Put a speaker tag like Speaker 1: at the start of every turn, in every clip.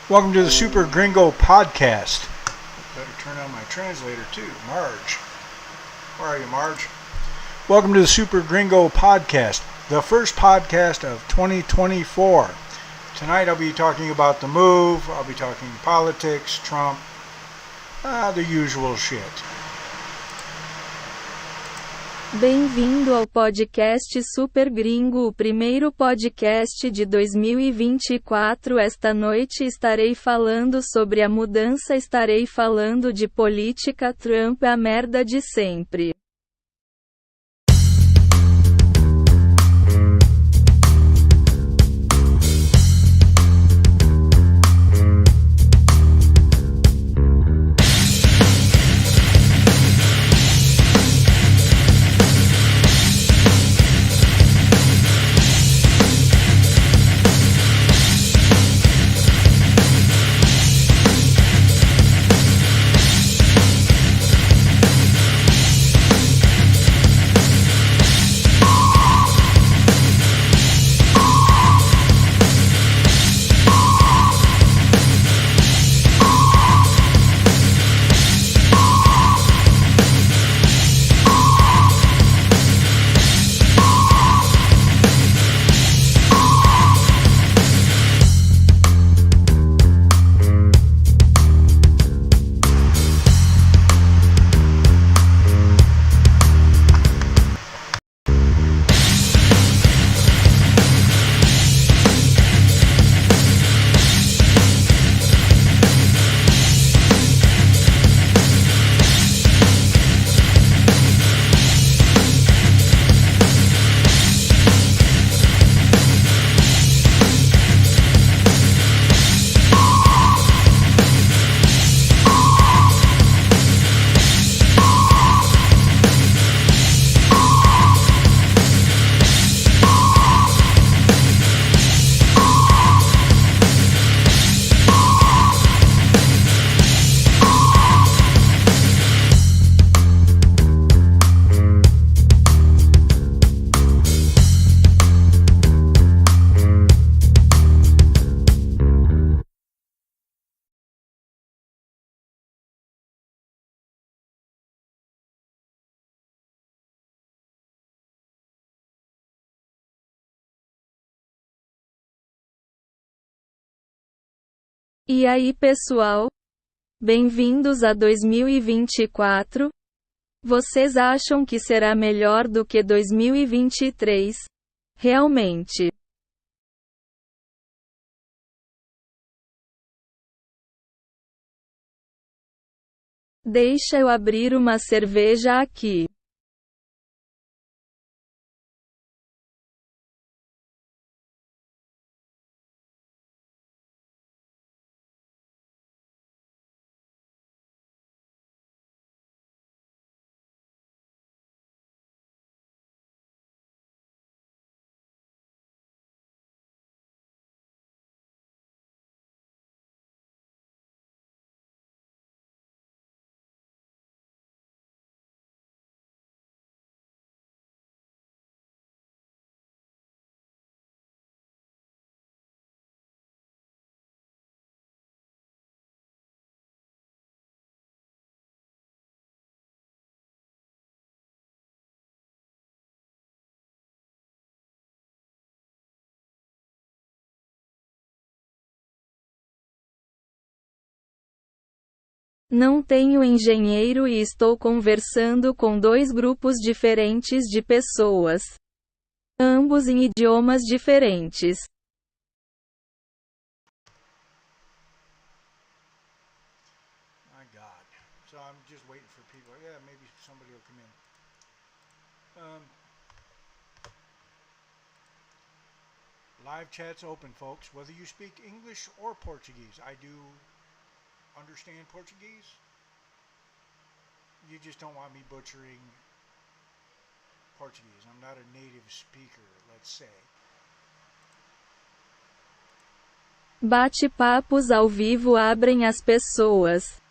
Speaker 1: Welcome to the Super Gringo podcast. Better turn on my translator too. Marge. Where are you, Marge? Welcome to the Super Gringo podcast, the first podcast of 2024. Tonight I'll be talking about the move, I'll be talking politics, Trump, the usual shit.
Speaker 2: Bem-vindo ao podcast Super Gringo, o primeiro podcast de 2024. Esta noite estarei falando sobre a mudança, estarei falando de política. Trump é a merda de sempre. E aí, pessoal? Bem-vindos a 2024. Vocês acham que será melhor do que 2023? Realmente. Deixa eu abrir uma cerveja aqui. Não tenho engenheiro e estou conversando com dois grupos diferentes de pessoas. Ambos em idiomas diferentes.
Speaker 1: My God. So I'm just waiting for people. Yeah, maybe somebody will come in. Live chat's open, folks. Whether you speak English or Portuguese, I do understand Portuguese. You just don't want me butchering Portuguese. I'm not a native speaker, let's say.
Speaker 2: Bate-papos ao vivo abrem as pessoas.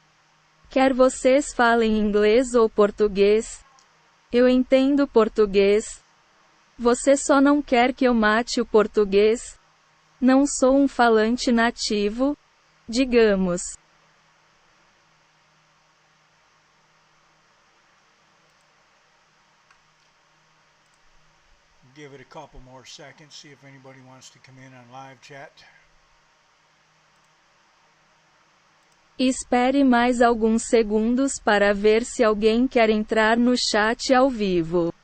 Speaker 2: Quer vocês falem inglês ou português? Eu entendo português. Você só não quer que eu mate o português? Não sou um falante nativo. digamos.
Speaker 1: Give it a couple more seconds, see if anybody wants to come in on live chat.
Speaker 2: Espere mais alguns segundos para ver se alguém quer entrar no chat ao vivo.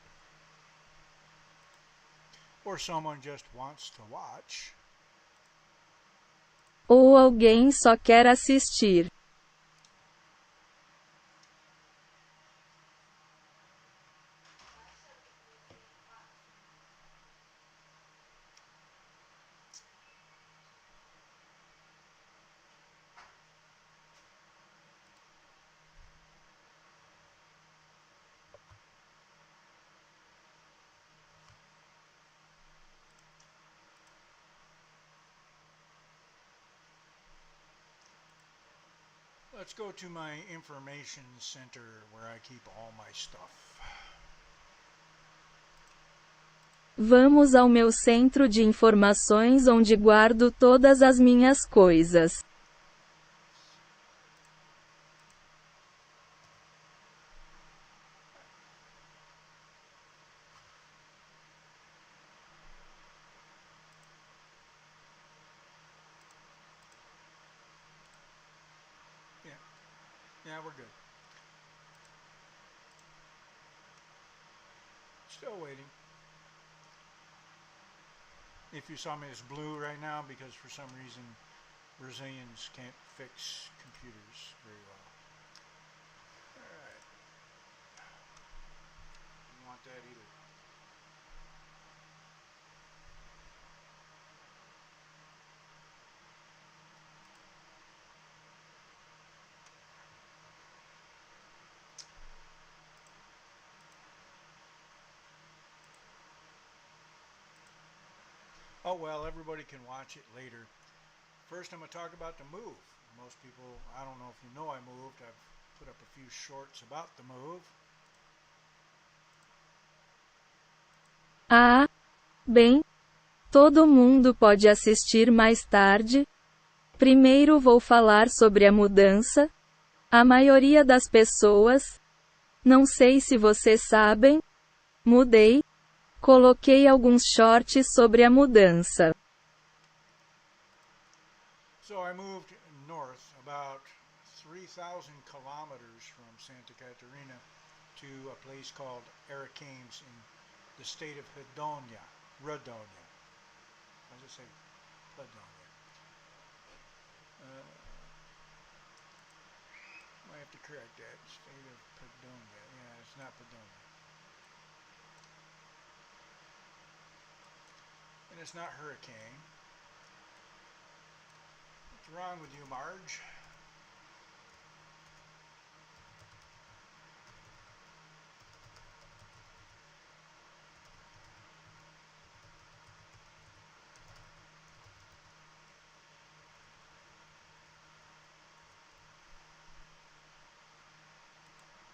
Speaker 1: Or someone just wants to watch.
Speaker 2: Ou alguém só quer assistir.
Speaker 1: Let's go to my information center where I keep all my stuff.
Speaker 2: Vamos ao meu centro de informações onde guardo todas as minhas coisas.
Speaker 1: Yeah, we're good. Still waiting. If you saw me as blue right now, because for some reason Brazilians can't fix computers very well. Alright. Don't want that either. Oh well, everybody can watch it later. First I'm going to talk about the move. Most people, I don't know if you know I moved. I've put up a few shorts about the move.
Speaker 2: Ah, bem. Todo mundo pode assistir mais tarde. Primeiro vou falar sobre a mudança. A maioria das pessoas, não sei se vocês sabem, mudei. Coloquei alguns shorts sobre a mudança.
Speaker 1: So I moved north about 3,000 kilometers from Santa Catarina to a place called Ariquemes in the state of Rondônia. I just say Rondônia. Might have to correct that. State of Rondônia. Yeah, it's not Rondônia. And it's not hurricane. What's wrong with you, Marge?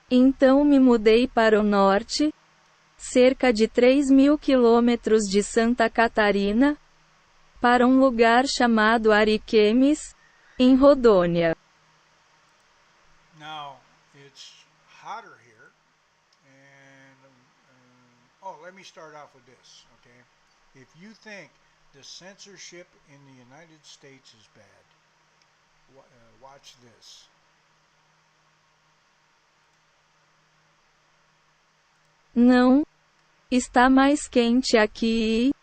Speaker 2: Então me mudei para o norte, cerca de 3.000 quilômetros de Santa Catarina, para um lugar chamado Ariquemes, em Rondônia.
Speaker 1: Now, it's hotter here, and let me start off with this, okay? If you think the censorship in the United States is bad, watch this.
Speaker 2: Não. Está mais quente aqui e...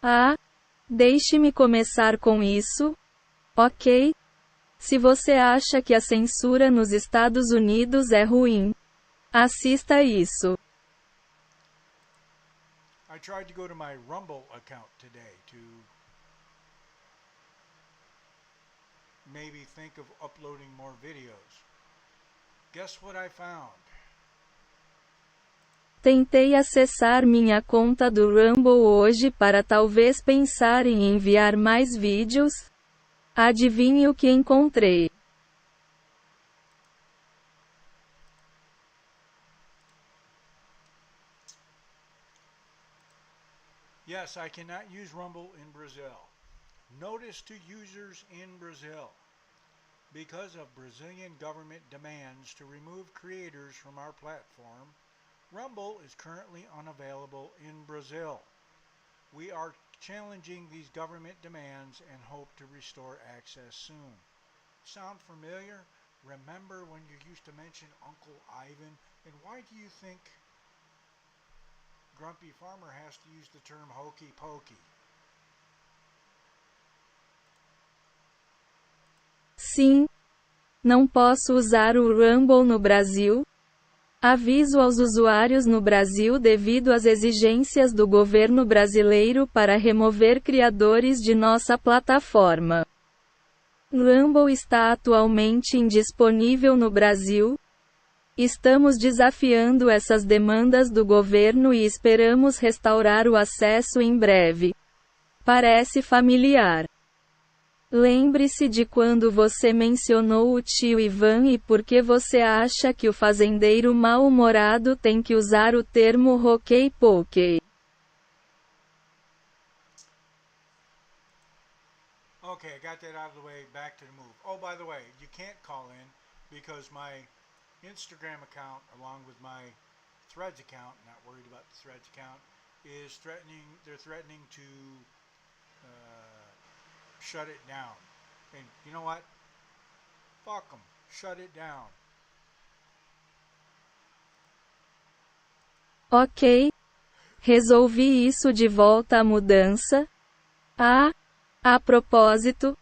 Speaker 2: Ah, deixe-me começar com isso. Ok? Se você acha que a censura nos Estados Unidos é ruim, assista isso.
Speaker 1: I tried to go to my Rumble account today to maybe think of uploading more videos. Guess what I found?
Speaker 2: Tentei acessar minha conta do Rumble hoje para talvez pensar em enviar mais vídeos. Adivinhe o que encontrei.
Speaker 1: Yes, I cannot use Rumble in Brazil. Notice to users in Brazil. Because of Brazilian government demands to remove creators from our platform, Rumble is currently unavailable in Brazil. We are challenging these government demands and hope to restore access soon. Sound familiar? Remember when you used to mention Uncle Ivan? And why do you think Grumpy Farmer has to use the term hokey pokey?
Speaker 2: Sim. Não posso usar o Rumble no Brasil? Aviso aos usuários no Brasil devido às exigências do governo brasileiro para remover criadores de nossa plataforma. Rumble está atualmente indisponível no Brasil. Estamos desafiando essas demandas do governo e esperamos restaurar o acesso em breve. Parece familiar. Lembre-se de quando você mencionou o tio Ivan e por que você acha que o fazendeiro mal-humorado tem que usar o termo hockey pokey.
Speaker 1: Okay, I got that out of the way, back to the move. Oh, by the way, you can't call in because my Instagram account, along with my Threads account, not worried about the Threads account, is they're threatening to shut it down. And you know what? Fuck them. Shut it down.
Speaker 2: Ok. Resolvi isso de volta à mudança. A propósito,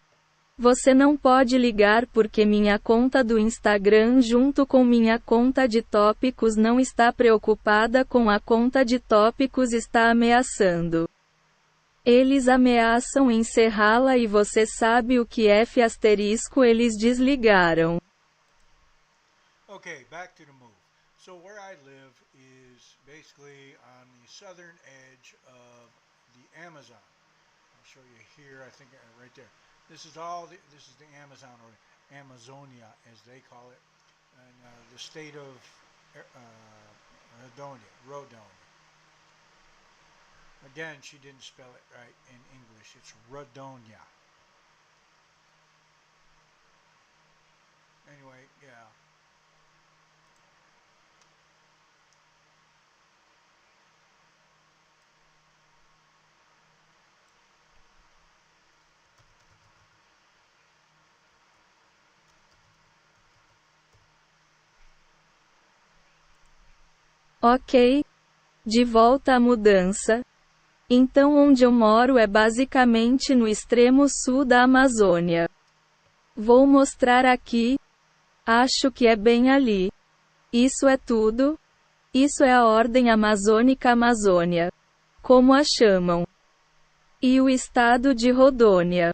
Speaker 2: você não pode ligar porque minha conta do Instagram junto com minha conta de tópicos não está preocupada com a conta de tópicos está ameaçando. Eles ameaçam encerrá-la e você sabe o que F** eles desligaram.
Speaker 1: Okay, back to the move. So where I live is basically on the southern edge of the Amazon. I'll show you here, I think right there. This is the Amazon, or Amazonia as they call it, and the state of Rodonia. Again, she didn't spell it right in English. It's Rodonia. Anyway, yeah.
Speaker 2: Ok. De volta à mudança. Então onde eu moro é basicamente no extremo sul da Amazônia. Vou mostrar aqui. Acho que é bem ali. Isso é tudo. Isso é a Ordem Amazônica Amazônia. Como a chamam. E o estado de Rodônia.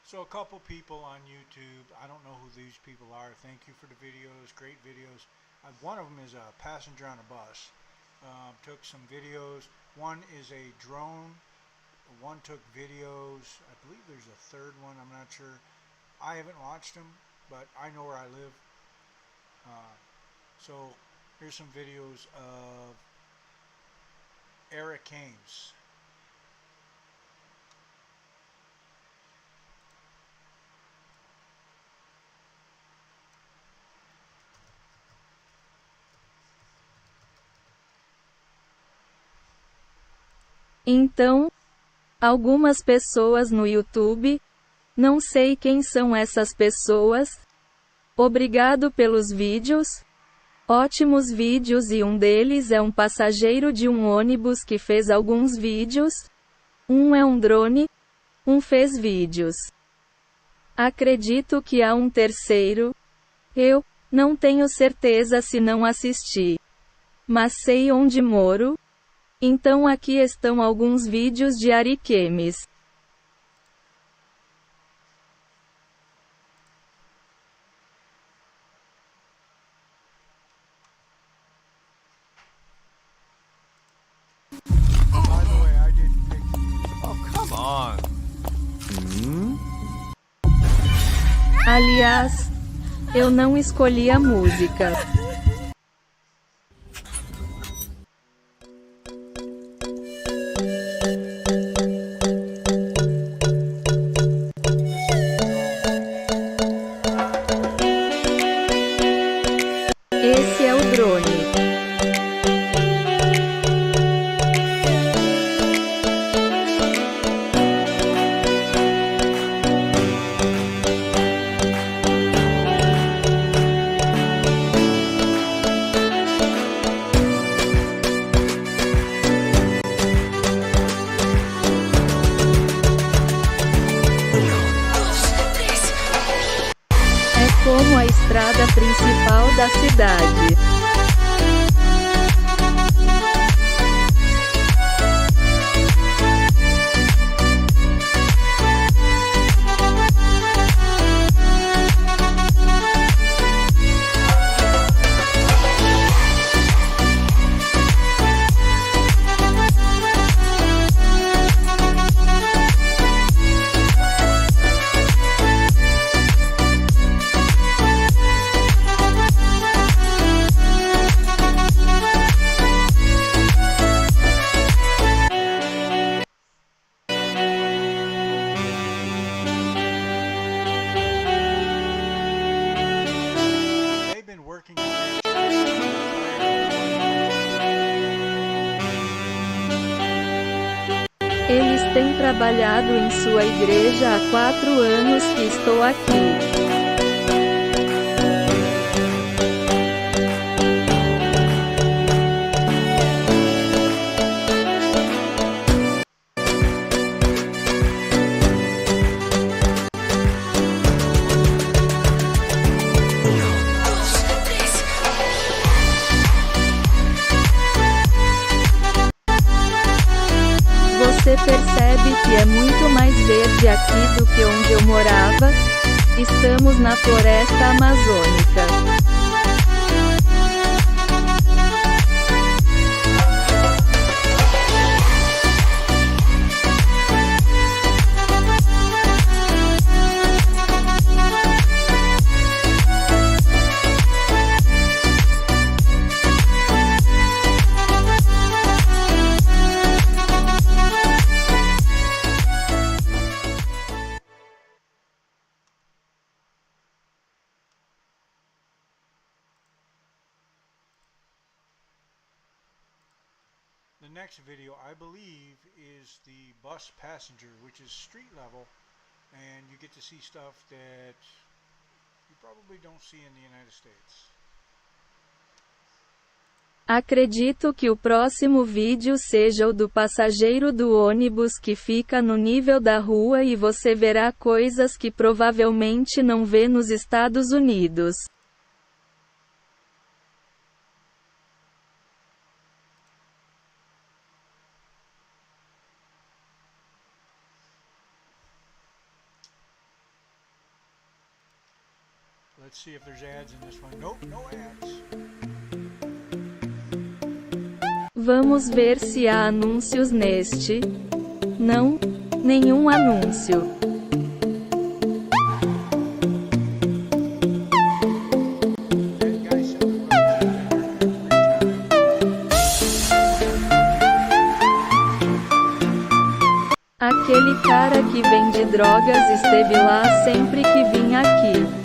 Speaker 1: So a couple people on YouTube, I don't know who these people are. Thank you for the videos, great videos. One of them is a passenger on a bus. Took some videos. One is a drone. One took videos. I believe there's a third one. I'm not sure. I haven't watched them, but I know where I live. So here's some videos of Eric Ames.
Speaker 2: Então, algumas pessoas no YouTube, não sei quem são essas pessoas. Obrigado pelos vídeos. Ótimos vídeos e um deles é um passageiro de um ônibus que fez alguns vídeos. Um é um drone. Um fez vídeos. Acredito que há um terceiro. Eu não tenho certeza se não assisti. Mas sei onde moro. Então aqui estão alguns vídeos de Ariquemes.
Speaker 1: By the way, I didn't pick these.
Speaker 3: Oh, come on.
Speaker 2: Aliás, eu não escolhi a música.
Speaker 1: This
Speaker 2: Eles têm trabalhado em sua igreja há 4 anos que estou aqui. Você percebe que é muito mais verde aqui do que onde eu morava? Estamos na floresta amazônica.
Speaker 1: The next video, I believe, is the bus passenger, which is street level, and you get to see stuff that you probably don't see in the United States.
Speaker 2: Acredito que o próximo vídeo seja o do passageiro do ônibus que fica no nível da rua e você verá coisas que provavelmente não vê nos Estados Unidos.
Speaker 1: Let's see if there's ads in this one. Nope, no ads.
Speaker 2: Vamos ver se há anúncios neste. Não, nenhum anúncio. Aquele cara que vende drogas esteve lá sempre que vim aqui.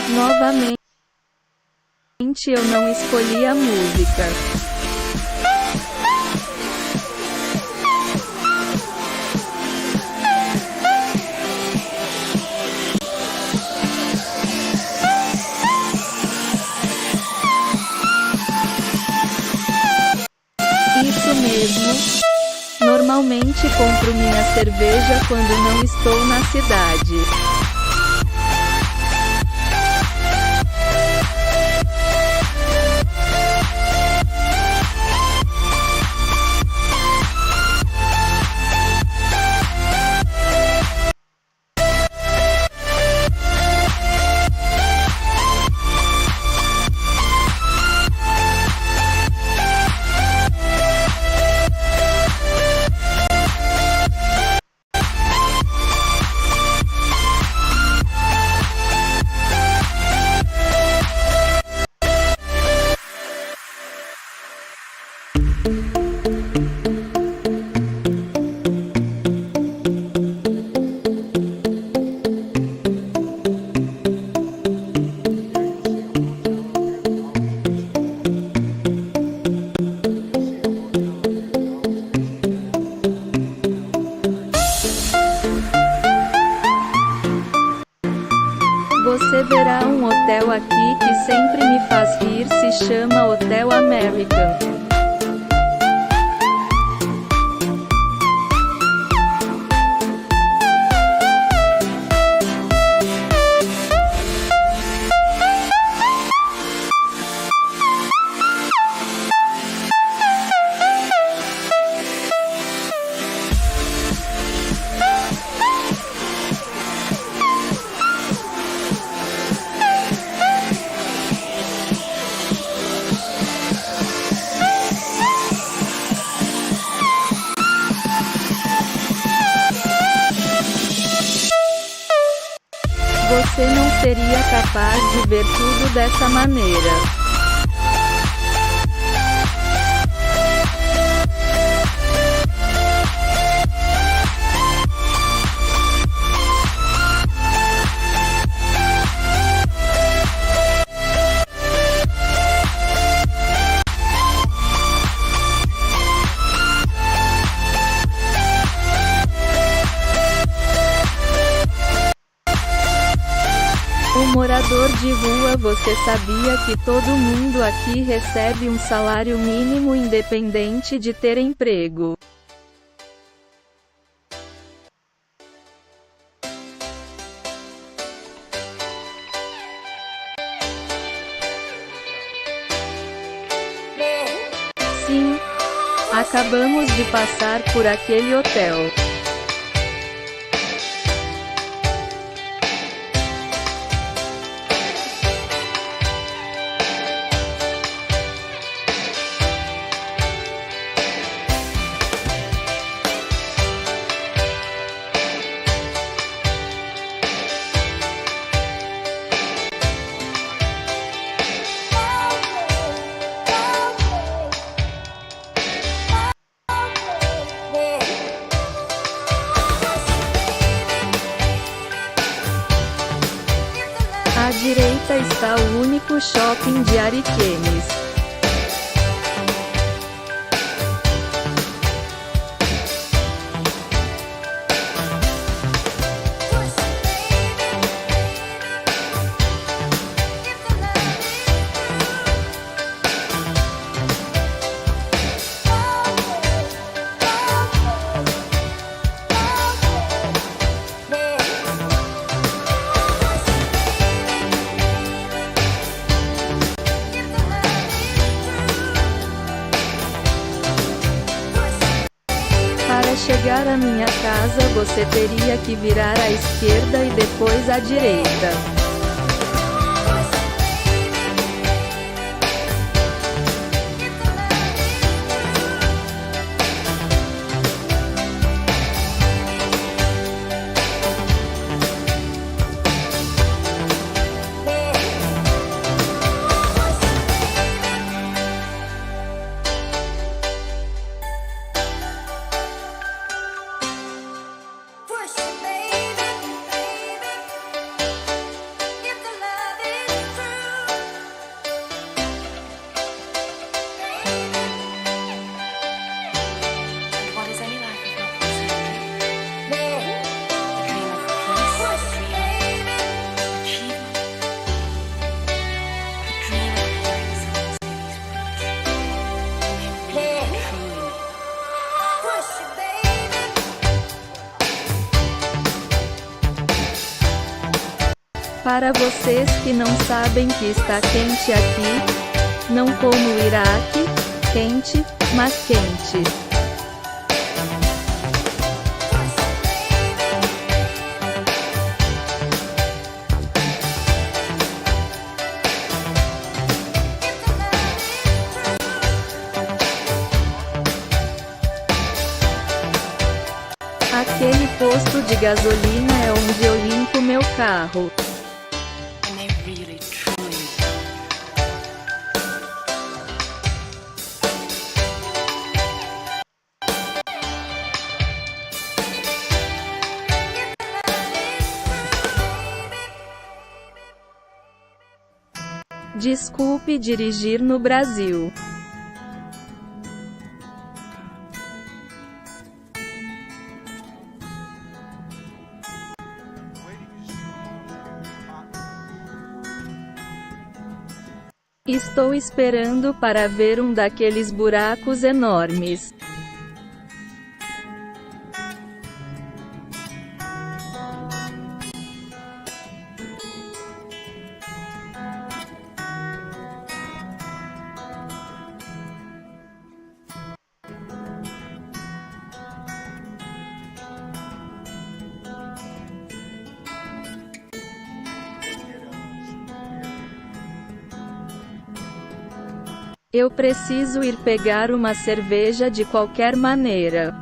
Speaker 2: Novamente, eu não escolhi a música. Isso mesmo. Normalmente compro minha cerveja quando não estou na cidade. Você verá um hotel aqui que sempre me faz rir, se chama Hotel American. seria capaz de ver tudo dessa maneira. Morador de rua, você sabia que todo mundo aqui recebe um salário mínimo independente de ter emprego? Sim, acabamos de passar por aquele hotel. À direita está o único shopping de Ariquemes. Para chegar à minha casa você teria que virar à esquerda e depois à direita. Para vocês que não sabem que está quente aqui, não como o Iraque, quente, mas quente. Aquele posto de gasolina é onde eu limpo meu carro. Desculpe dirigir no Brasil. Estou esperando para ver um daqueles buracos enormes. Eu preciso ir pegar uma cerveja de qualquer maneira.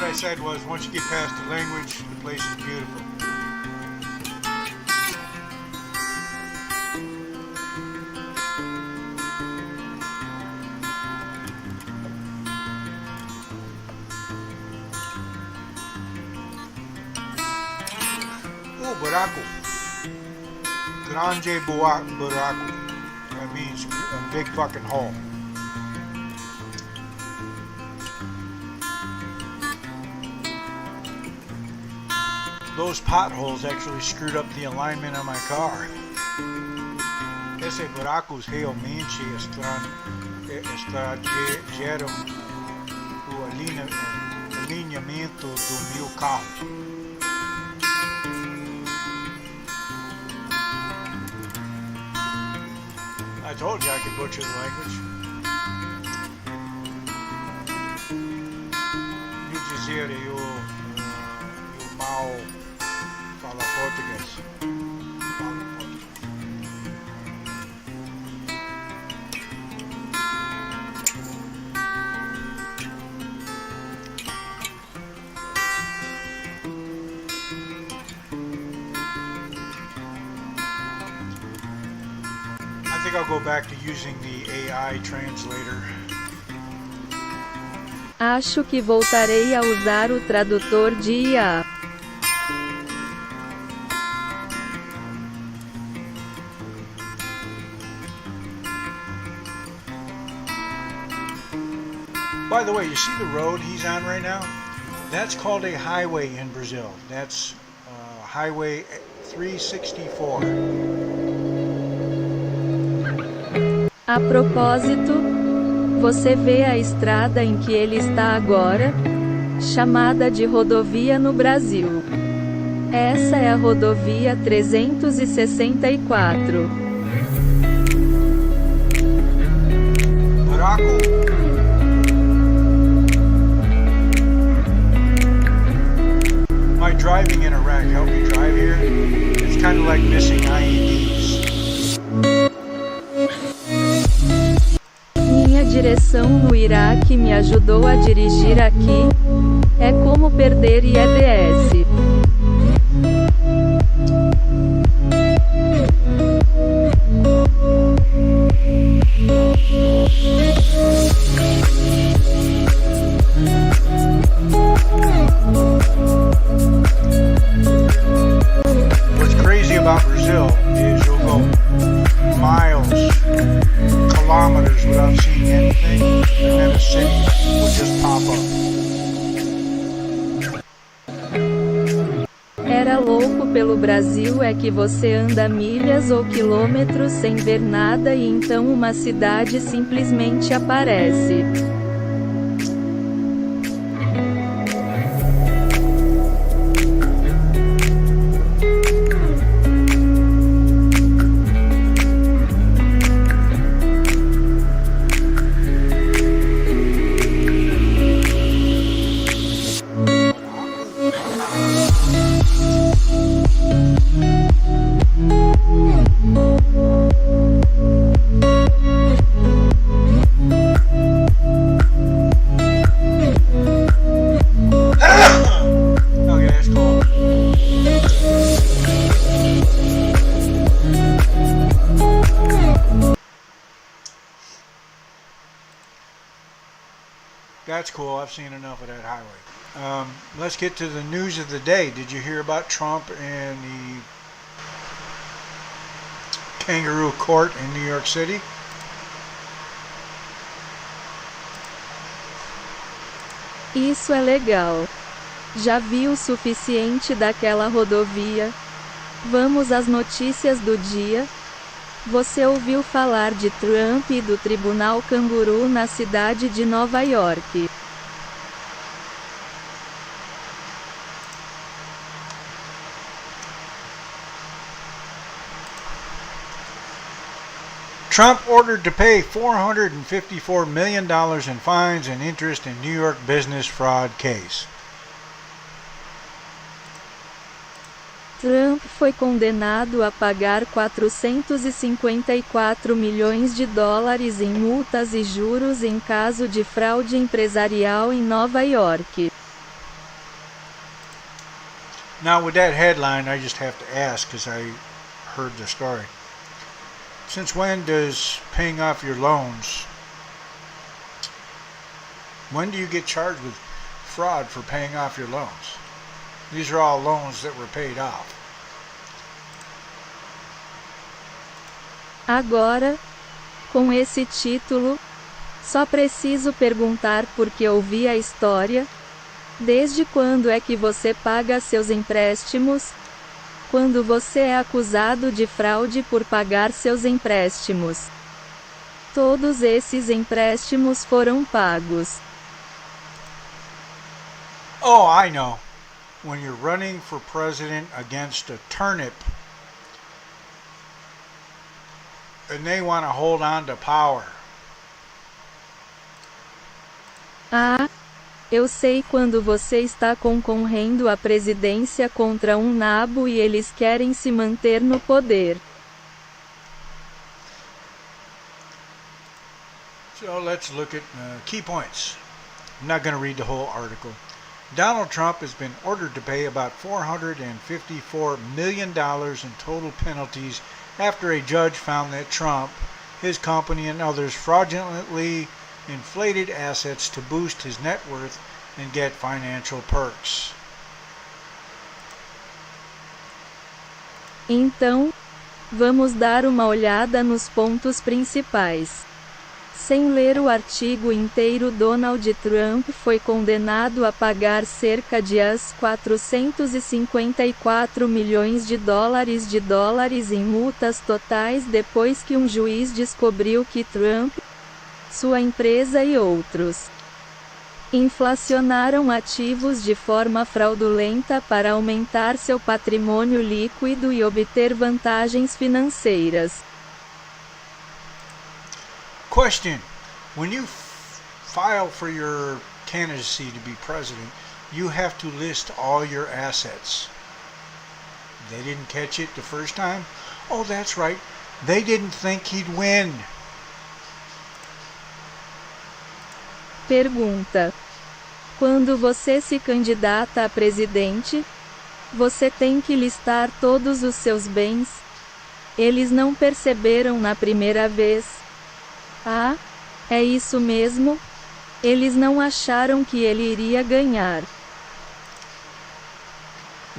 Speaker 1: I said was, once you get past the language, the place is beautiful. Oh, buraco. Grande buraco. That means a big fucking hole. Those potholes actually screwed up the alignment on my car. Esse buracos realmente estragaram o alinhamento do meu carro. I told you I could butcher the language. Me dizer eu mal falo português. I think I'll go back to using the AI translator.
Speaker 2: Acho que voltarei a usar o tradutor de IA.
Speaker 1: By the way, you see the road he's on right now? That's called a highway in Brazil. That's Highway 364.
Speaker 2: A propósito, você vê a estrada em que ele está agora? Chamada de rodovia no Brasil. Essa é a rodovia 364.
Speaker 1: Buraco. My driving in Iraq helped me drive here. It's kind of like missing IEDs.
Speaker 2: Minha direção no Iraque me ajudou a dirigir aqui. É como perder IEDs.
Speaker 1: What's crazy about Brazil is you'll go miles, kilometers without seeing anything, and then a city will just pop up.
Speaker 2: Era louco pelo Brasil é que você anda milhas ou quilômetros sem ver nada e então uma cidade simplesmente aparece.
Speaker 1: Okay, that's cool. That's cool. I've seen enough of that highway. Let's get to the news of the day. Did you hear about Trump and the kangaroo court in New York City?
Speaker 2: Isso é legal. Já vi o suficiente daquela rodovia? Vamos às notícias do dia? Você ouviu falar de Trump e do Tribunal Canguru na cidade de Nova York?
Speaker 1: Trump ordered to pay $454 million in fines and interest in New York business fraud case.
Speaker 2: Trump foi condenado a pagar 454 milhões de dólares em multas e juros em caso de fraude empresarial em Nova York.
Speaker 1: Now, with that headline, I just have to ask because I heard the story. Since when does paying off your loans, when do you get charged with fraud for paying off your loans? These are all loans that were paid off.
Speaker 2: Agora, com esse título, só preciso perguntar porque ouvi a história. Desde quando é que você paga seus empréstimos? Quando você é acusado de fraude por pagar seus empréstimos. Todos esses empréstimos foram pagos.
Speaker 1: Oh, I know. When you're running for president against a turnip and they want to hold on to power.
Speaker 2: Ah, eu sei quando você está concorrendo à presidência contra um nabo e eles querem se manter no poder.
Speaker 1: So let's look at key points. I'm not going to read the whole article. Donald Trump has been ordered to pay about $454 million in total penalties after a judge found that Trump, his company, and others fraudulently inflated assets to boost his net worth and get financial perks.
Speaker 2: Então, vamos dar uma olhada nos pontos principais. Sem ler o artigo inteiro, Donald Trump foi condenado a pagar cerca de $454 milhões em multas totais depois que um juiz descobriu que Trump, sua empresa e outros inflacionaram ativos de forma fraudulenta para aumentar seu patrimônio líquido e obter vantagens financeiras.
Speaker 1: Question: when you file for your candidacy to be president, you have to list all your assets. They didn't catch it the first time? Oh, that's right. They didn't think he'd win.
Speaker 2: Pergunta: quando você se candidata a presidente, você tem que listar todos os seus bens? Eles não perceberam na primeira vez. Ah, é isso mesmo? Eles não acharam que ele iria ganhar.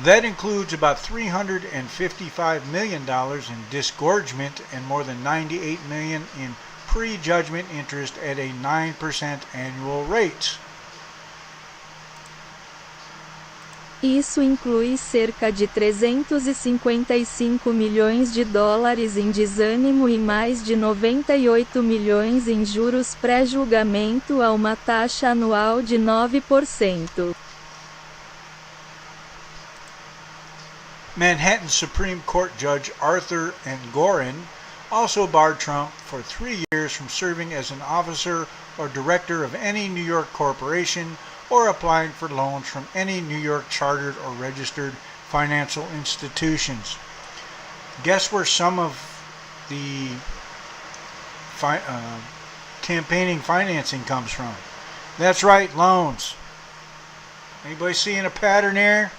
Speaker 1: That includes about $355 million in disgorgement and more than $98 million in pre-judgment interest at a 9% annual rate.
Speaker 2: Isso inclui cerca de $355 milhões em desânimo e mais de 98 milhões em juros pré-julgamento a uma taxa anual de 9%.
Speaker 1: Manhattan Supreme Court Judge Arthur Engoron also barred Trump for 3 years from serving as an officer or director of any New York corporation or applying for loans from any New York chartered or registered financial institutions. Guess where some of the campaigning financing comes from? That's right, loans. Anybody seeing a pattern here?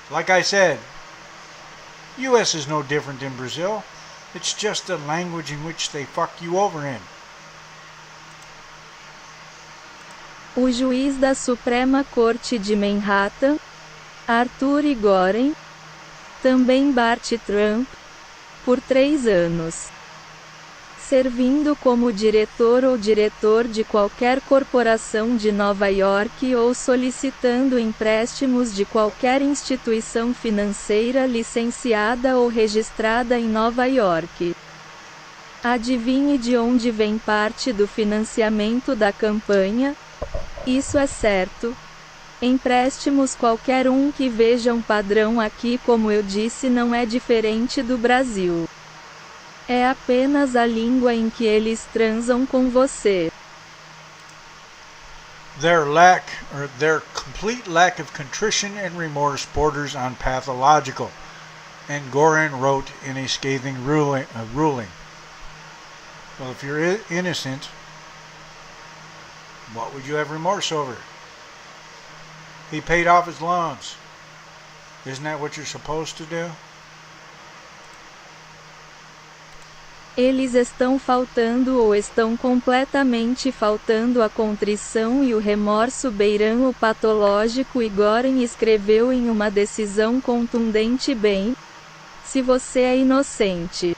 Speaker 1: Like I said, U.S. is no different than Brazil. It's just the language in which they fuck you over in.
Speaker 2: O juiz da Suprema Corte de Manhattan, Arthur Engoron, também Bart Trump, por 3 anos, servindo como diretor ou diretor de qualquer corporação de Nova York ou solicitando empréstimos de qualquer instituição financeira licenciada ou registrada em Nova York. Adivinhe de onde vem parte do financiamento da campanha? Isso é certo. Empréstimos. Qualquer um que veja um padrão aqui, como eu disse, não é diferente do Brasil. É apenas a língua em que eles transam com você.
Speaker 1: Their complete lack of contrition and remorse borders on pathological, Engoron wrote in a scathing ruling. Well, if you're innocent, what would you have remorse over? He paid off his loans. Isn't that what you're supposed to do?
Speaker 2: Eles estão faltando ou estão completamente faltando a contrição e o remorso beirão o patológico e Goren escreveu em uma decisão contundente bem. Se você é inocente.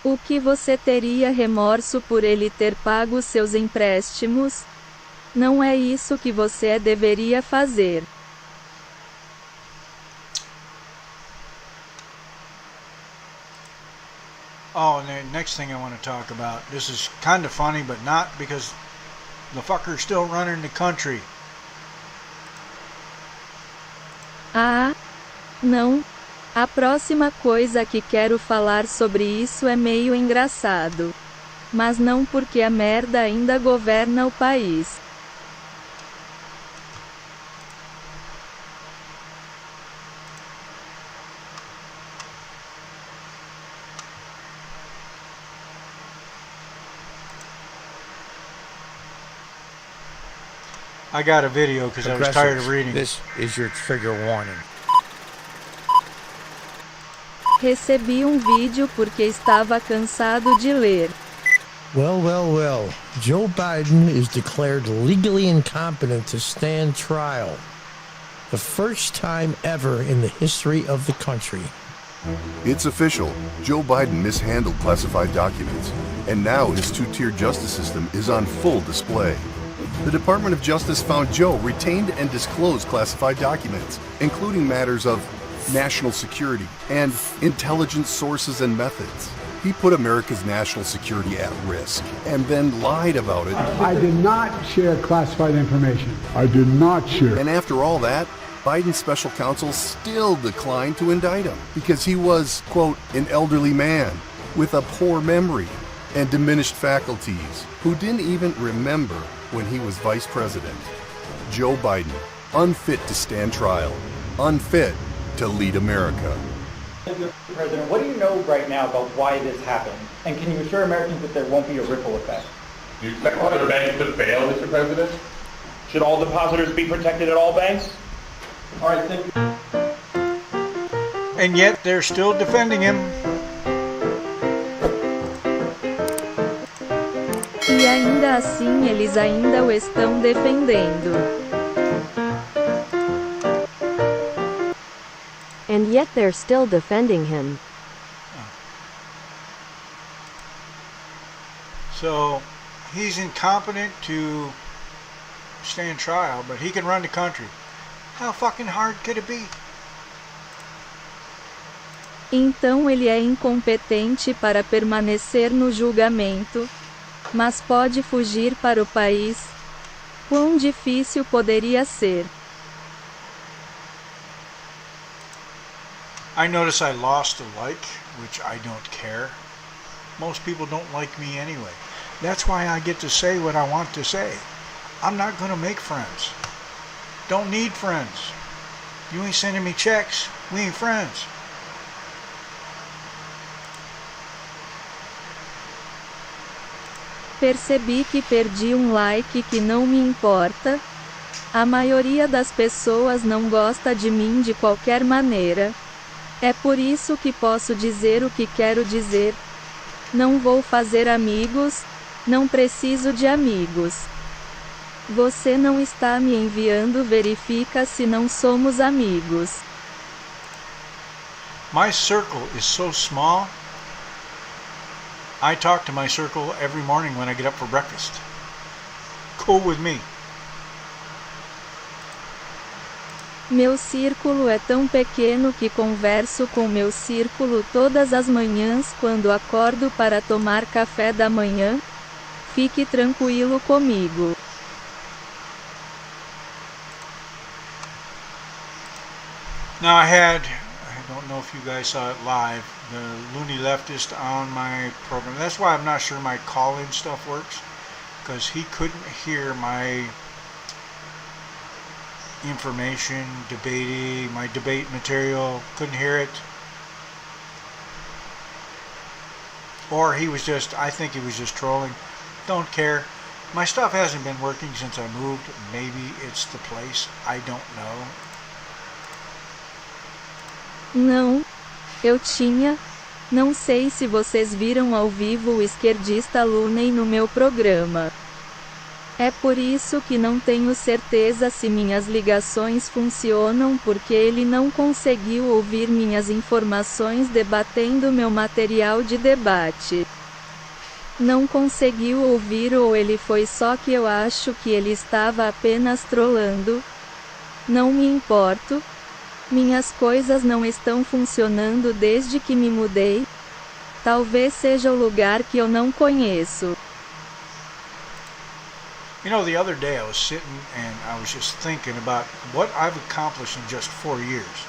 Speaker 2: O que você teria remorso por ele ter pago seus empréstimos? Não é isso que você deveria fazer.
Speaker 1: Oh, and the next thing I want to talk about, this is kind of funny, but not, because the fucker's still running the country.
Speaker 2: Ah, não. A próxima coisa que quero falar sobre isso é meio engraçado. Mas não porque a merda ainda governa o país.
Speaker 1: I got a video because I was tired of reading.
Speaker 3: This is your trigger warning.
Speaker 2: Recebi vídeo porque estava cansado de ler.
Speaker 3: Well. Joe Biden is declared legally incompetent to stand trial. The first time ever in the history of the country.
Speaker 4: It's official. Joe Biden mishandled classified documents, and now his two-tier justice system is on full display. The Department of Justice found Joe retained and disclosed classified documents, including matters of national security and intelligence sources and methods. He put America's national security at risk and then lied about it.
Speaker 5: I did not share classified information. I did not share.
Speaker 4: And after all that, Biden's special counsel still declined to indict him because he was, quote, an elderly man with a poor memory and diminished faculties who didn't even remember when he was vice president. Joe Biden, unfit to stand trial, unfit to lead America.
Speaker 6: Mr. President, what do you know right now about why this happened? And can you assure Americans that there won't be a ripple effect?
Speaker 7: Do you expect other banks to fail, Mr. President?
Speaker 8: Should all depositors be protected at all banks?
Speaker 6: All right, thank you.
Speaker 1: And yet they're still defending him.
Speaker 2: E ainda assim eles ainda o estão defendendo.
Speaker 9: And yet they're still defending him.
Speaker 1: So he's incompetent to stand trial, but he can run the country. How fucking hard could it be?
Speaker 2: Então ele é incompetente para permanecer no julgamento, mas pode fugir para o país. Quão difícil poderia ser?
Speaker 1: I notice I lost a like, which I don't care. Most people don't like me anyway. That's why I get to say what I want to say. I'm not going to make friends. Don't need friends. You ain't sending me checks. We ain't friends.
Speaker 2: Percebi que perdi like que não me importa. A maioria das pessoas não gosta de mim de qualquer maneira. É por isso que posso dizer o que quero dizer. Não vou fazer amigos, não preciso de amigos. Você não está me enviando, verifica se não somos amigos.
Speaker 1: My circle is so small. I talk to my circle every morning when I get up for breakfast. Cool with me.
Speaker 2: Meu círculo é tão pequeno que converso com meu círculo todas as manhãs quando acordo para tomar café da manhã. Fique tranquilo comigo.
Speaker 1: Now I don't know if you guys saw it live, the loony leftist on my program. That's why I'm not sure my call-in stuff works, because he couldn't hear my information, debating, my debate material, couldn't hear it. Or he was just, I think he was just trolling. Don't care. My stuff hasn't been working since I moved. Maybe it's the place. I don't know.
Speaker 2: Não. Eu tinha. Não sei se vocês viram ao vivo o esquerdista Looney no meu programa. É por isso que não tenho certeza se minhas ligações funcionam porque ele não conseguiu ouvir minhas informações debatendo meu material de debate. Não conseguiu ouvir ou ele foi só que eu acho que ele estava apenas trolando? Não me importo. Minhas coisas não estão funcionando desde que me mudei. Talvez seja o lugar que eu não conheço.
Speaker 1: You know, the other day I was sitting and I was just thinking about what I've accomplished in just 4 years.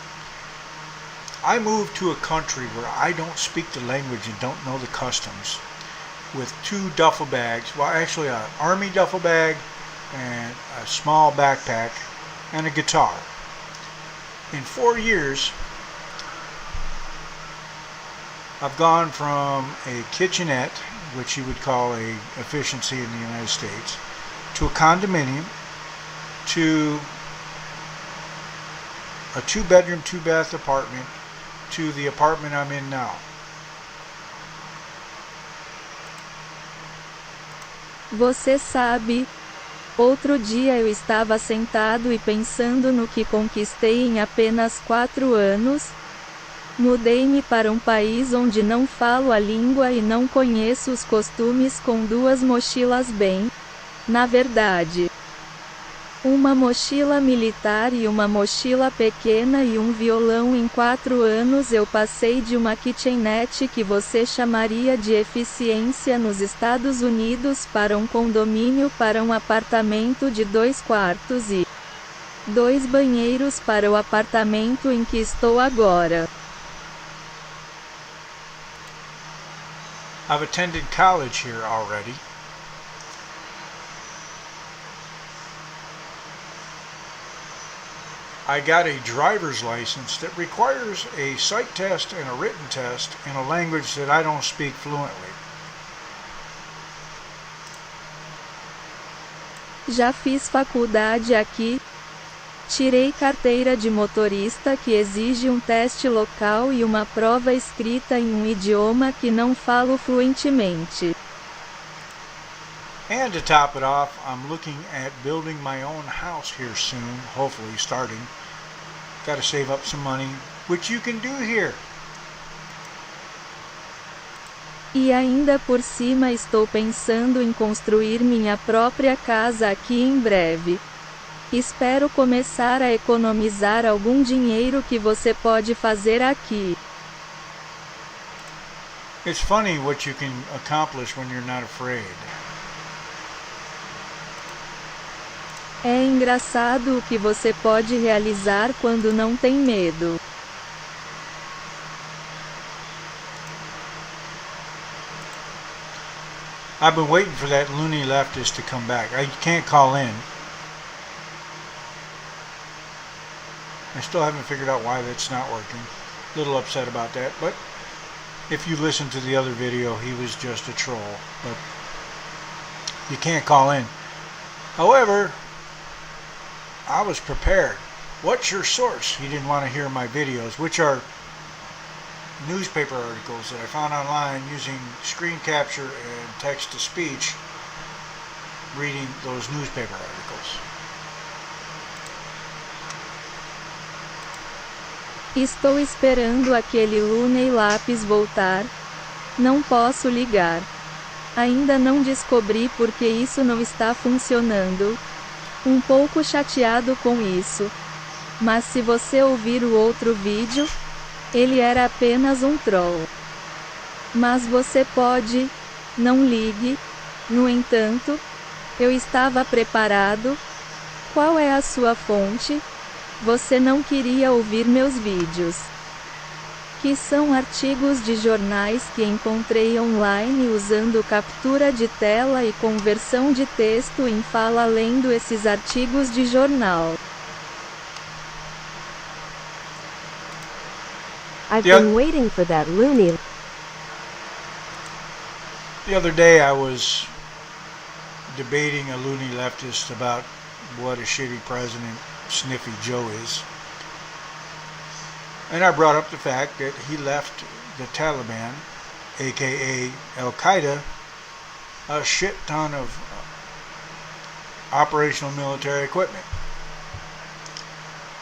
Speaker 1: I moved to a country where I don't speak the language and don't know the customs with 2 duffel bags, well actually an army duffel bag and a small backpack and a guitar. In 4 years, I've gone from a kitchenette, which you would call a efficiency in the United States, to a condominium, to a 2-bedroom, 2-bath apartment, to the apartment I'm in now.
Speaker 2: Você sabe, outro dia eu estava sentado e pensando no que conquistei em apenas 4 anos. Mudei-me para um país onde não falo a língua e não conheço os costumes com 2 mochilas bem. Na verdade, uma mochila militar e uma mochila pequena e um violão. Em 4 anos eu passei de uma kitchenette que você chamaria de eficiência nos Estados Unidos para um condomínio para um apartamento de 2 quartos e 2 banheiros para o apartamento em que estou agora.
Speaker 1: I've attended college here already. I got a driver's license that requires a sight test and a written test in a language that I don't speak fluently.
Speaker 2: Já fiz faculdade aqui. Tirei carteira de motorista que exige um teste local e uma prova escrita em um idioma que não falo fluentemente.
Speaker 1: And to top it off, I'm looking at building my own house here soon, hopefully starting. Got to save up some money, which you can do here.
Speaker 2: E ainda por cima estou pensando em construir minha própria casa aqui em breve. Espero começar a economizar algum dinheiro que você pode fazer aqui.
Speaker 1: It's funny what you can accomplish when you're not afraid.
Speaker 2: É engraçado o que você pode realizar quando não tem medo.
Speaker 1: I've been waiting for that loony leftist to come back. I can't call in. I still haven't figured out why that's not working. A little upset about that, but if you listen to the other video, he was just a troll. But you can't call in. However, I was prepared. What's your source? He didn't want to hear my videos, which are newspaper articles that I found online using screen capture and text-to-speech, reading those newspaper articles.
Speaker 2: Estou esperando aquele Looney lápis voltar. Não posso ligar. Ainda não descobri por que isso não está funcionando. Um pouco chateado com isso. Mas se você ouvir o outro vídeo, ele era apenas um troll. Mas você pode, não ligue. No entanto, eu estava preparado. Qual é a sua fonte? Você não queria ouvir meus vídeos. Que são artigos de jornais que encontrei online usando captura de tela e conversão de texto em fala lendo esses artigos de jornal.
Speaker 9: I've been waiting for that loony.
Speaker 1: The other day I was debating a loony leftist about what a shitty president Sniffy Joe is. And I brought up the fact that he left the Taliban, aka Al-Qaeda, a shit ton of operational military equipment.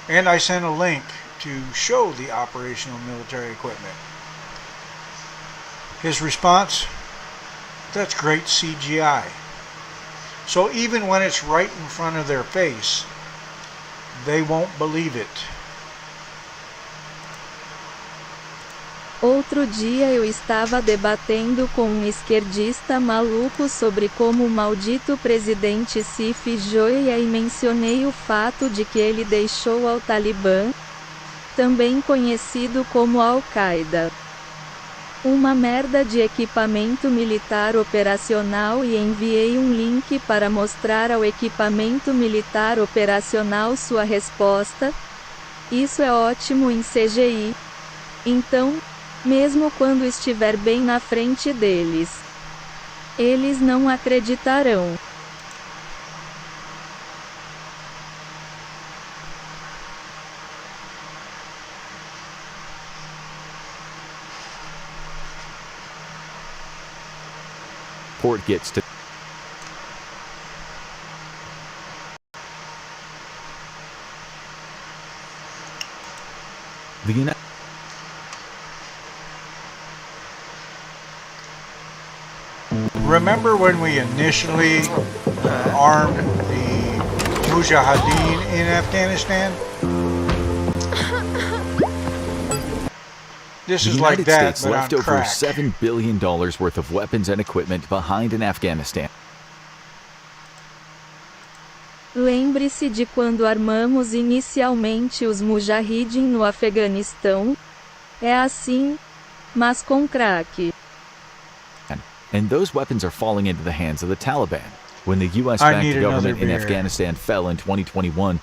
Speaker 1: And I sent a link to show the operational military equipment. His response, that's great CGI. So even when it's right in front of their face, they won't believe it.
Speaker 2: Outro dia eu estava debatendo com um esquerdista maluco sobre como o maldito presidente se fijoia e mencionei o fato de que ele deixou ao Talibã, também conhecido como Al-Qaeda, uma merda de equipamento militar operacional e enviei um link para mostrar ao equipamento militar operacional sua resposta. Isso é ótimo em CGI. Então, mesmo quando estiver bem na frente deles, eles não acreditarão.
Speaker 10: Port gets to the United
Speaker 1: Remember when we initially armed the Mujahideen in Afghanistan? This is like
Speaker 10: United
Speaker 1: that,
Speaker 10: States
Speaker 1: but
Speaker 10: left
Speaker 1: on
Speaker 10: over
Speaker 1: crack.
Speaker 10: $7 billion worth of weapons and equipment behind in Afghanistan.
Speaker 2: Lembre-se de quando armamos inicialmente os Mujahideen no Afeganistão? É assim, mas com crack.
Speaker 10: And those weapons are falling into the hands of the Taliban. When the
Speaker 1: I
Speaker 10: U.S.-backed
Speaker 1: need another
Speaker 10: government in
Speaker 1: beer.
Speaker 10: Afghanistan fell in 2021,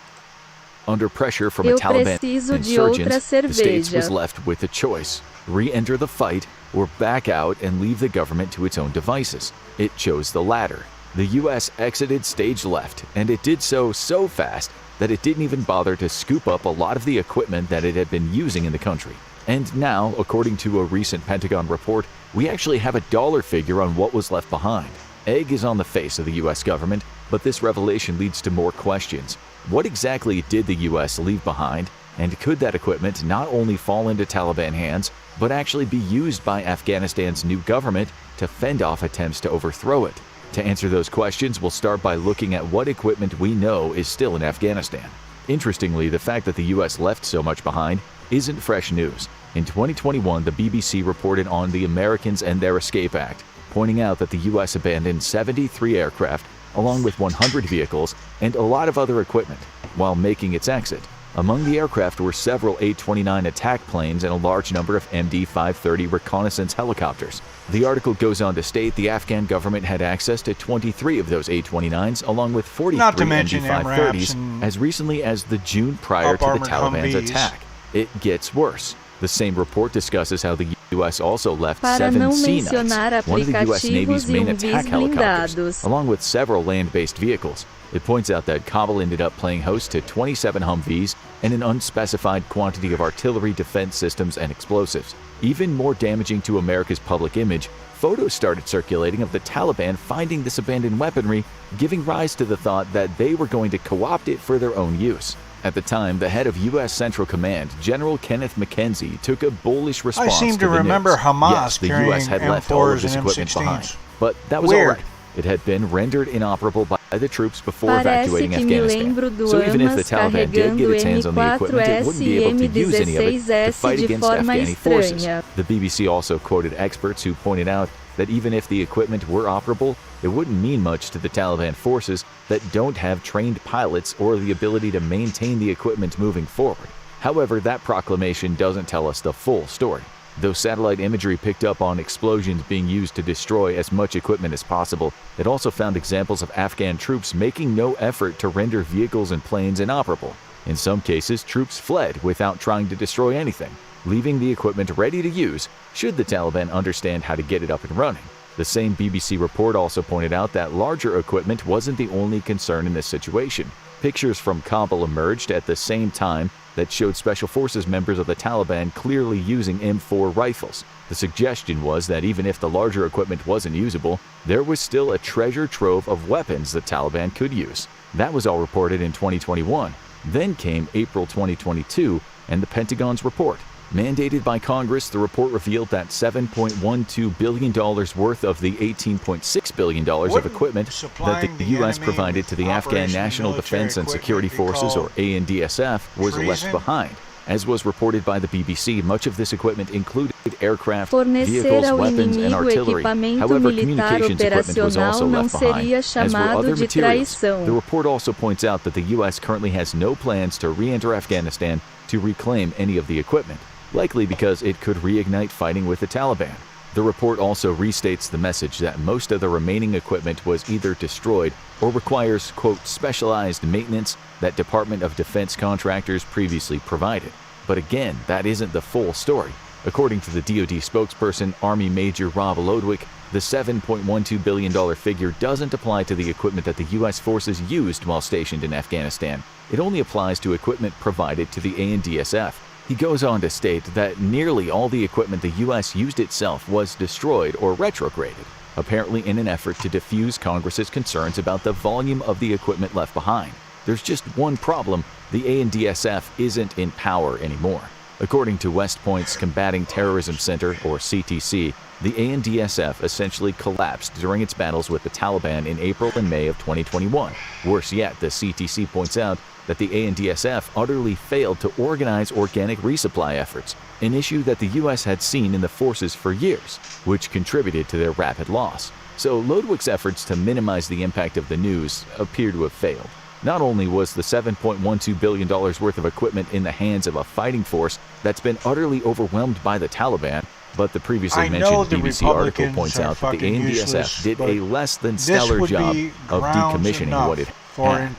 Speaker 10: under pressure from a
Speaker 2: Eu
Speaker 10: Taliban
Speaker 2: preciso de outra
Speaker 10: insurgents, the States
Speaker 2: cerveja.
Speaker 10: was left with a choice: re-enter the fight or back out and leave the government to its own devices. It chose the latter. The U.S. exited stage left, and it did so fast that it didn't even bother to scoop up a lot of the equipment that it had been using in the country. And now, according to a recent Pentagon report, we actually have a dollar figure on what was left behind. Egg is on the face of the U.S. government, but this revelation leads to more questions. What exactly did the U.S. leave behind, and could that equipment not only fall into Taliban hands, but actually be used by Afghanistan's new government to fend off attempts to overthrow it? To answer those questions, we'll start by looking at what equipment we know is still in Afghanistan. Interestingly, the fact that the U.S. left so much behind isn't fresh news. In 2021, the BBC reported on the Americans and Their Escape Act, pointing out that the U.S. abandoned 73 aircraft, along with 100 vehicles and a lot of other equipment, while making its exit. Among the aircraft were several A-29 attack planes and a large number of MD-530 reconnaissance helicopters. The article goes on to state the Afghan government had access to 23 of those A-29s, along with 43
Speaker 1: Not to mention
Speaker 10: MD-530s,
Speaker 1: MRAPs
Speaker 10: as recently as the June prior to the
Speaker 1: up-armored
Speaker 10: Taliban's
Speaker 1: Humvees.
Speaker 10: attack. It gets worse. The same report discusses how the U.S. also left
Speaker 2: Para
Speaker 10: 7
Speaker 2: não
Speaker 10: Sea
Speaker 2: mencionar
Speaker 10: Knights, one of the U.S. Navy's
Speaker 2: aplicativos e
Speaker 10: main attack helicopters,
Speaker 2: blindados.
Speaker 10: along with several land-based vehicles. It points out that Kabul ended up playing host to 27 Humvees and an unspecified quantity of artillery defense systems and explosives. Even more damaging to America's public image, photos started circulating of the Taliban finding this abandoned weaponry, giving rise to the thought that they were going to co-opt it for their own use. At the time, the head of U.S. Central Command, General Kenneth McKenzie, took a bullish response
Speaker 1: seem to
Speaker 10: the
Speaker 1: remember
Speaker 10: news.
Speaker 1: Hamas
Speaker 10: Yes, the U.S. had
Speaker 1: carrying
Speaker 10: left all of
Speaker 1: M4s
Speaker 10: this
Speaker 1: and
Speaker 10: equipment
Speaker 1: M16s.
Speaker 10: behind, but that was
Speaker 1: Weird.
Speaker 10: all right. It had been rendered inoperable by the troops before
Speaker 2: Parece
Speaker 10: evacuating
Speaker 2: que me
Speaker 10: Afghanistan.
Speaker 2: lembro do
Speaker 10: So even if the
Speaker 2: Hamas
Speaker 10: Taliban did get its hands on the equipment, it wouldn't be able to use any of it to fight
Speaker 2: de
Speaker 10: against
Speaker 2: forma
Speaker 10: Afghani forces.
Speaker 2: estranha.
Speaker 10: The BBC also quoted experts who pointed out that even if the equipment were operable, it wouldn't mean much to the Taliban forces that don't have trained pilots or the ability to maintain the equipment moving forward. However, that proclamation doesn't tell us the full story. Though satellite imagery picked up on explosions being used to destroy as much equipment as possible, it also found examples of Afghan troops making no effort to render vehicles and planes inoperable. In some cases, troops fled without trying to destroy anything, leaving the equipment ready to use should the Taliban understand how to get it up and running. The same BBC report also pointed out that larger equipment wasn't the only concern in this situation. Pictures from Kabul emerged at the same time that showed Special Forces members of the Taliban clearly using M4 rifles. The suggestion was that even if the larger equipment wasn't usable, there was still a treasure trove of weapons the Taliban could use. That was all reported in 2021. Then came April 2022 and the Pentagon's report. Mandated by Congress, the report revealed that $7.12 billion worth of the $18.6 billion of equipment that the U.S. provided to the Afghan National Defense and Security Forces, or ANDSF, was left behind. As was reported by the BBC, much of this equipment included aircraft, vehicles, weapons, and artillery. However, communications equipment was also left behind, as were other materials. The report also points out that the U.S. currently has no plans to re-enter Afghanistan to reclaim any of the equipment, likely because it could reignite fighting with the Taliban. The report also restates the message that most of the remaining equipment was either destroyed or requires, quote, specialized maintenance that Department of Defense contractors previously provided. But again, that isn't the full story. According to the DoD spokesperson, Army Major Rob Lodwick, the $7.12 billion figure doesn't apply to the equipment that the U.S. forces used while stationed in Afghanistan. It only applies to equipment provided to the ANDSF. He goes on to state that nearly all the equipment the U.S. used itself was destroyed or retrograded, apparently in an effort to diffuse Congress's concerns about the volume of the equipment left behind. There's just one problem: the ANDSF isn't in power anymore. According to West Point's Combating Terrorism Center, or CTC, the ANDSF essentially collapsed during its battles with the Taliban in April and May of 2021. Worse yet, the CTC points out that the ANDSF utterly failed to organize organic resupply efforts, an issue that the U.S. had seen in the forces for years, which contributed to their rapid loss. So Lodwick's efforts to minimize the impact of the news appear to have failed. Not only was the $7.12 billion worth of equipment in the hands of a fighting force that's been utterly overwhelmed by the Taliban, but the previously mentioned BBC article points out that the ANDSF did a less than stellar job of decommissioning what it had.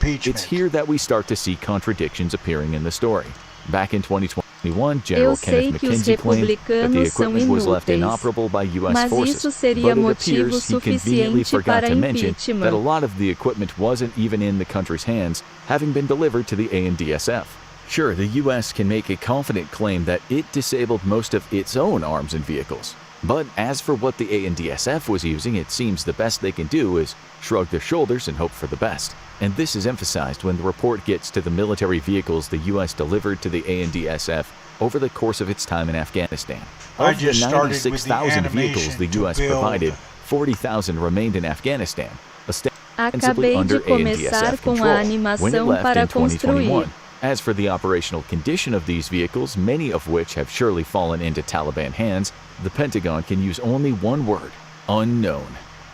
Speaker 10: It's here that we start to see contradictions appearing in the story. Back in 2021, General Kenneth McKenzie claimed that the equipment was left inoperable by U.S. forces, but it appears he conveniently forgot to mention that a lot of the equipment wasn't even in the country's hands, having been delivered to the ANDSF. Sure, the U.S. can make a confident claim that it disabled most of its own arms and vehicles. But as for what the ANDSF was using, it seems the best they can do is shrug their shoulders and hope for the best. And this is emphasized when the report gets to the military vehicles the U.S. delivered to the ANDSF over the course of its time in Afghanistan. Of the 96,000 vehicles the U.S. provided, 40,000 remained in Afghanistan, ostensibly under ANDSF control, when it left in 2021. As for the operational condition of these vehicles, many of which have surely fallen into Taliban hands, the Pentagon can use only one word: unknown.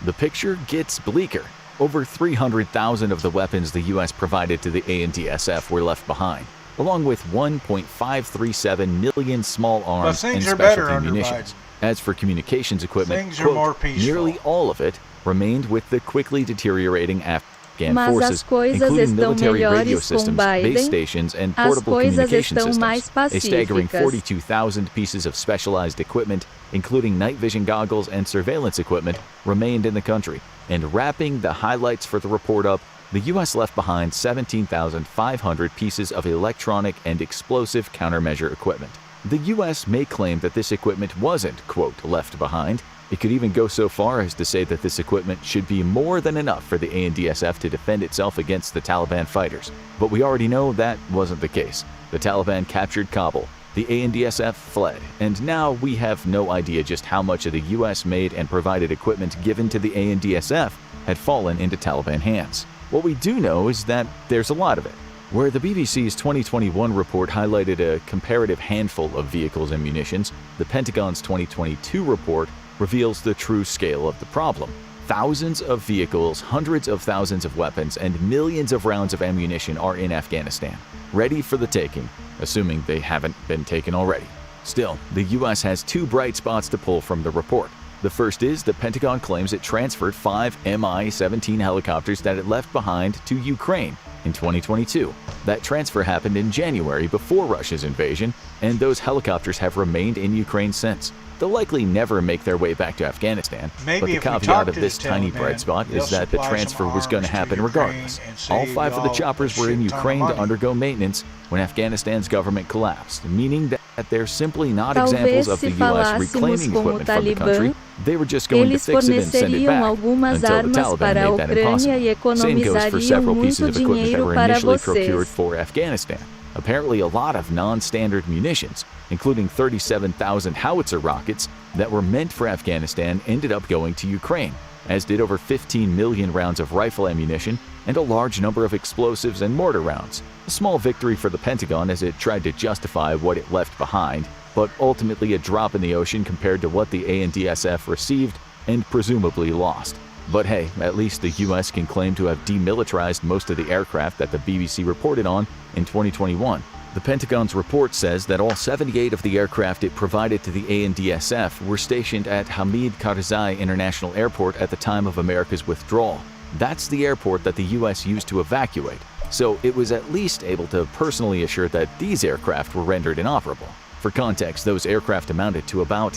Speaker 10: The picture gets bleaker. Over 300,000 of the weapons the U.S. provided to the ANDSF were left behind, along with 1.537 million small arms and specialty munitions. As for communications equipment, quote, nearly all of it remained with the quickly deteriorating Afghan forces, including military radio systems, base stations, and portable communication systems. A staggering 42,000 pieces of specialized equipment, including night vision goggles and surveillance equipment, remained in the country. And wrapping the highlights for the report up, the U.S. left behind 17,500 pieces of electronic and explosive countermeasure equipment. The U.S. may claim that this equipment wasn't, quote, left behind. It could even go so far as to say that this equipment should be more than enough for the ANDSF to defend itself against the Taliban fighters. But we already know that wasn't the case. The Taliban captured Kabul, the ANDSF fled, and now we have no idea just how much of the U.S. made and provided equipment given to the ANDSF had fallen into Taliban hands. What we do know is that there's a lot of it. Where the BBC's 2021 report highlighted a comparative handful of vehicles and munitions, the Pentagon's 2022 report reveals the true scale of the problem. Thousands of vehicles, hundreds of thousands of weapons, and millions of rounds of ammunition are in Afghanistan, ready for the taking, assuming they haven't been taken already. Still, the U.S. has two bright spots to pull from the report. The first is the Pentagon claims it transferred 5 Mi-17 helicopters that it left behind to Ukraine in 2022. That transfer happened in January before Russia's invasion, and those helicopters have remained in Ukraine since. They'll likely never make their way back to Afghanistan, but the caveat of this tiny bright spot is that the transfer was going to happen regardless. All 5 of the choppers were in Ukraine to undergo maintenance when Afghanistan's government collapsed, meaning that they're simply not examples of the U.S. reclaiming equipment from the country. They were just going to fix it and send it back until the Taliban made that impossible. Same goes for several pieces of equipment that were initially procured for Afghanistan. Apparently a lot of non-standard munitions, including 37,000 howitzer rockets that were meant for Afghanistan, ended up going to Ukraine, as did over 15 million rounds of rifle ammunition and a large number of explosives and mortar rounds. A small victory for the Pentagon as it tried to justify what it left behind, but ultimately a drop in the ocean compared to what the ANDSF received and presumably lost. But hey, at least the US can claim to have demilitarized most of the aircraft that the BBC reported on in 2021. The Pentagon's report says that all 78 of the aircraft it provided to the ANDSF were stationed at Hamid Karzai International Airport at the time of America's withdrawal. That's the airport that the US used to evacuate, so it was at least able to personally assure that these aircraft were rendered inoperable. For context, those aircraft amounted to about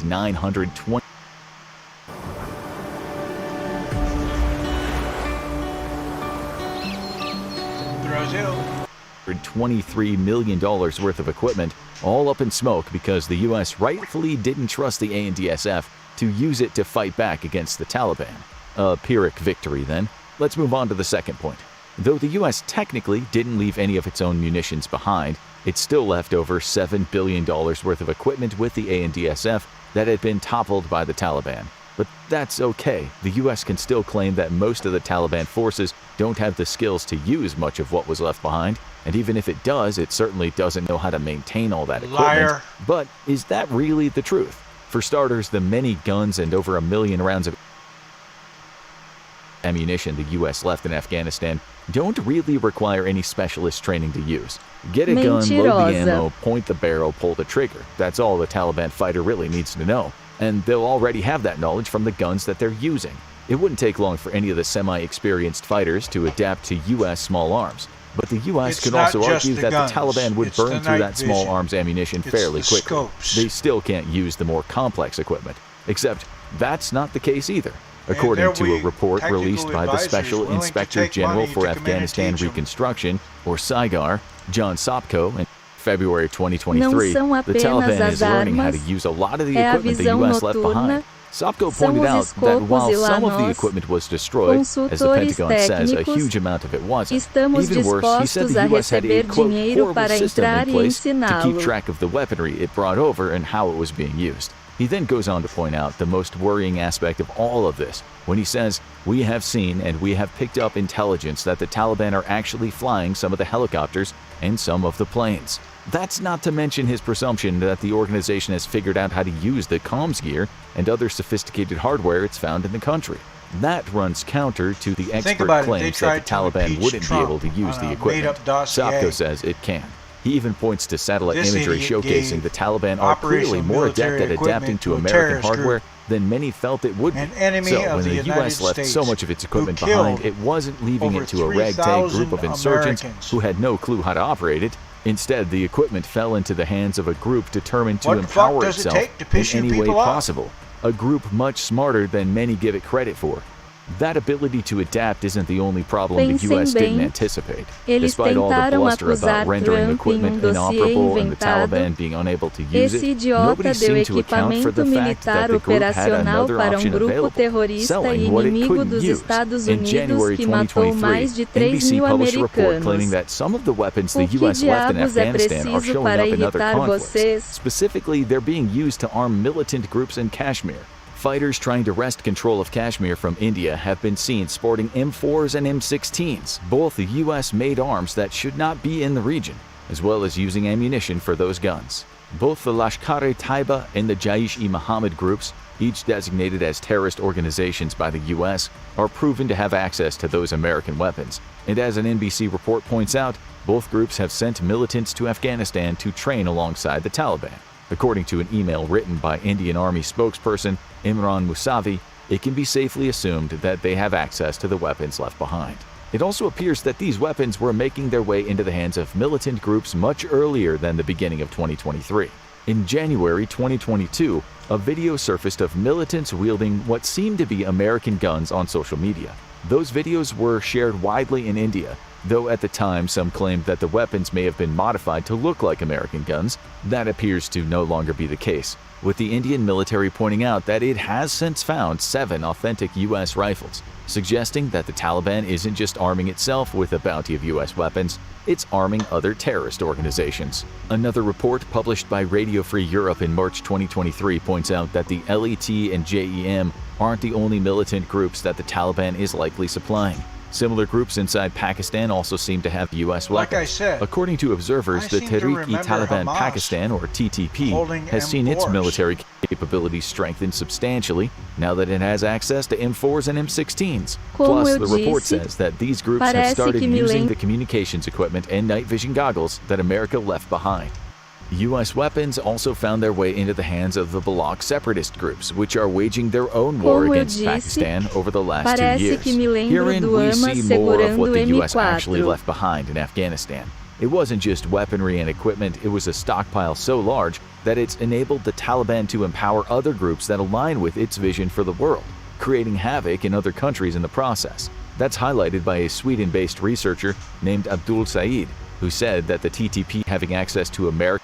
Speaker 10: 23 million worth of equipment, all up in smoke because the US rightfully didn't trust the ANDSF to use it to fight back against the Taliban. A Pyrrhic victory then. Let's move on to the second point. Though the US technically didn't leave any of its own munitions behind, it still left over $7 billion worth of equipment with the ANDSF that had been toppled by the Taliban. But that's okay. The US can still claim that most of the Taliban forces don't have the skills to use much of what was left behind, and even if it does, it certainly doesn't know how to maintain all that equipment.
Speaker 1: Liar.
Speaker 10: But is that really the truth? For starters, the many guns and over 1 million rounds of ammunition the US left in Afghanistan don't really require any specialist training to use. Get a gun, load the ammo, point the barrel, pull the trigger. That's all the Taliban fighter really needs to know. And they'll already have that knowledge from the guns that they're using. It wouldn't take long for any of the semi-experienced fighters to adapt to US small arms. But the US could also argue that the Taliban would burn through that small arms ammunition fairly quickly. They still can't use the more complex equipment. Except that's not the case either. According to a report released by the Special Inspector General for Afghanistan Reconstruction, or SIGAR, John Sopko, in February 2023, the Taliban is learning how to use a lot of the equipment the US left behind. Sopko pointed out that while some of the equipment was destroyed, as the Pentagon says, a huge amount of it wasn't. Even worse, he said the US had a, quote, horrible system in place to keep track of the weaponry it brought over and how it was being used. He then goes on to point out the most worrying aspect of all of this when he says, "We have seen and we have picked up intelligence that the Taliban are actually flying some of the helicopters and some of the planes." That's not to mention his presumption that the organization has figured out how to use the comms gear and other sophisticated hardware it's found in the country. That runs counter to the expert claims that the Taliban wouldn't be able to use the equipment. Sopko says it can. He even points to satellite imagery showcasing the Taliban are clearly more adept at adapting to American hardware than many felt it would be. So when the US left so much of its equipment behind, it wasn't leaving it to a ragtag group of insurgents who had no clue how to operate it. Instead, the equipment fell into the hands of a group determined to empower itself in any way possible. A group much smarter than many give it credit for. That ability to adapt isn't the only problem the US didn't anticipate. Despite all the bluster about rendering equipment inoperable and the Taliban being unable to use it, nobody seemed to account for the fact that the group had another option available, selling what it couldn't use. In January 2023, NBC published a report claiming that some of the weapons the US left in Afghanistan are showing up in other conflicts. Specifically, they're being used to arm militant groups in Kashmir. Fighters trying to wrest control of Kashmir from India have been seen sporting M4s and M16s, both US-made arms that should not be in the region, as well as using ammunition for those guns. Both the Lashkar-e-Taiba and the Jaish-e-Mohammed groups, each designated as terrorist organizations by the US, are proven to have access to those American weapons. And as an NBC report points out, both groups have sent militants to Afghanistan to train alongside the Taliban. According to an email written by Indian Army spokesperson Imran Musavi, it can be safely assumed that they have access to the weapons left behind. It also appears that these weapons were making their way into the hands of militant groups much earlier than the beginning of 2023. In January 2022, a video surfaced of militants wielding what seemed to be American guns on social media. Those videos were shared widely in India, though at the time some claimed that the weapons may have been modified to look like American guns. That appears to no longer be the case, with the Indian military pointing out that it has since found 7 authentic U.S. rifles, suggesting that the Taliban isn't just arming itself with a bounty of U.S. weapons, it's arming other terrorist organizations. Another report published by Radio Free Europe in March 2023 points out that the LET and JEM aren't the only militant groups that the Taliban is likely supplying. Similar groups inside Pakistan also seem to have U.S. weapons.
Speaker 1: Like I said,
Speaker 10: according to observers, the Tehreek-e-Taliban Pakistan, or TTP, has seen its military capabilities strengthened substantially now that it has access to M4s and M16s. Plus, the report says that these groups have started using the communications equipment and night vision goggles that America left behind. U.S. weapons also found their way into the hands of the Baloch separatist groups, which are waging their own war against Pakistan over the last 2 years. Herein we see more of what the U.S. actually left behind in Afghanistan. It wasn't just weaponry and equipment, it was a stockpile so large that it's enabled the Taliban to empower other groups that align with its vision for the world, creating havoc in other countries in the process. That's highlighted by a Sweden-based researcher named Abdul Said, who said that the TTP having access to American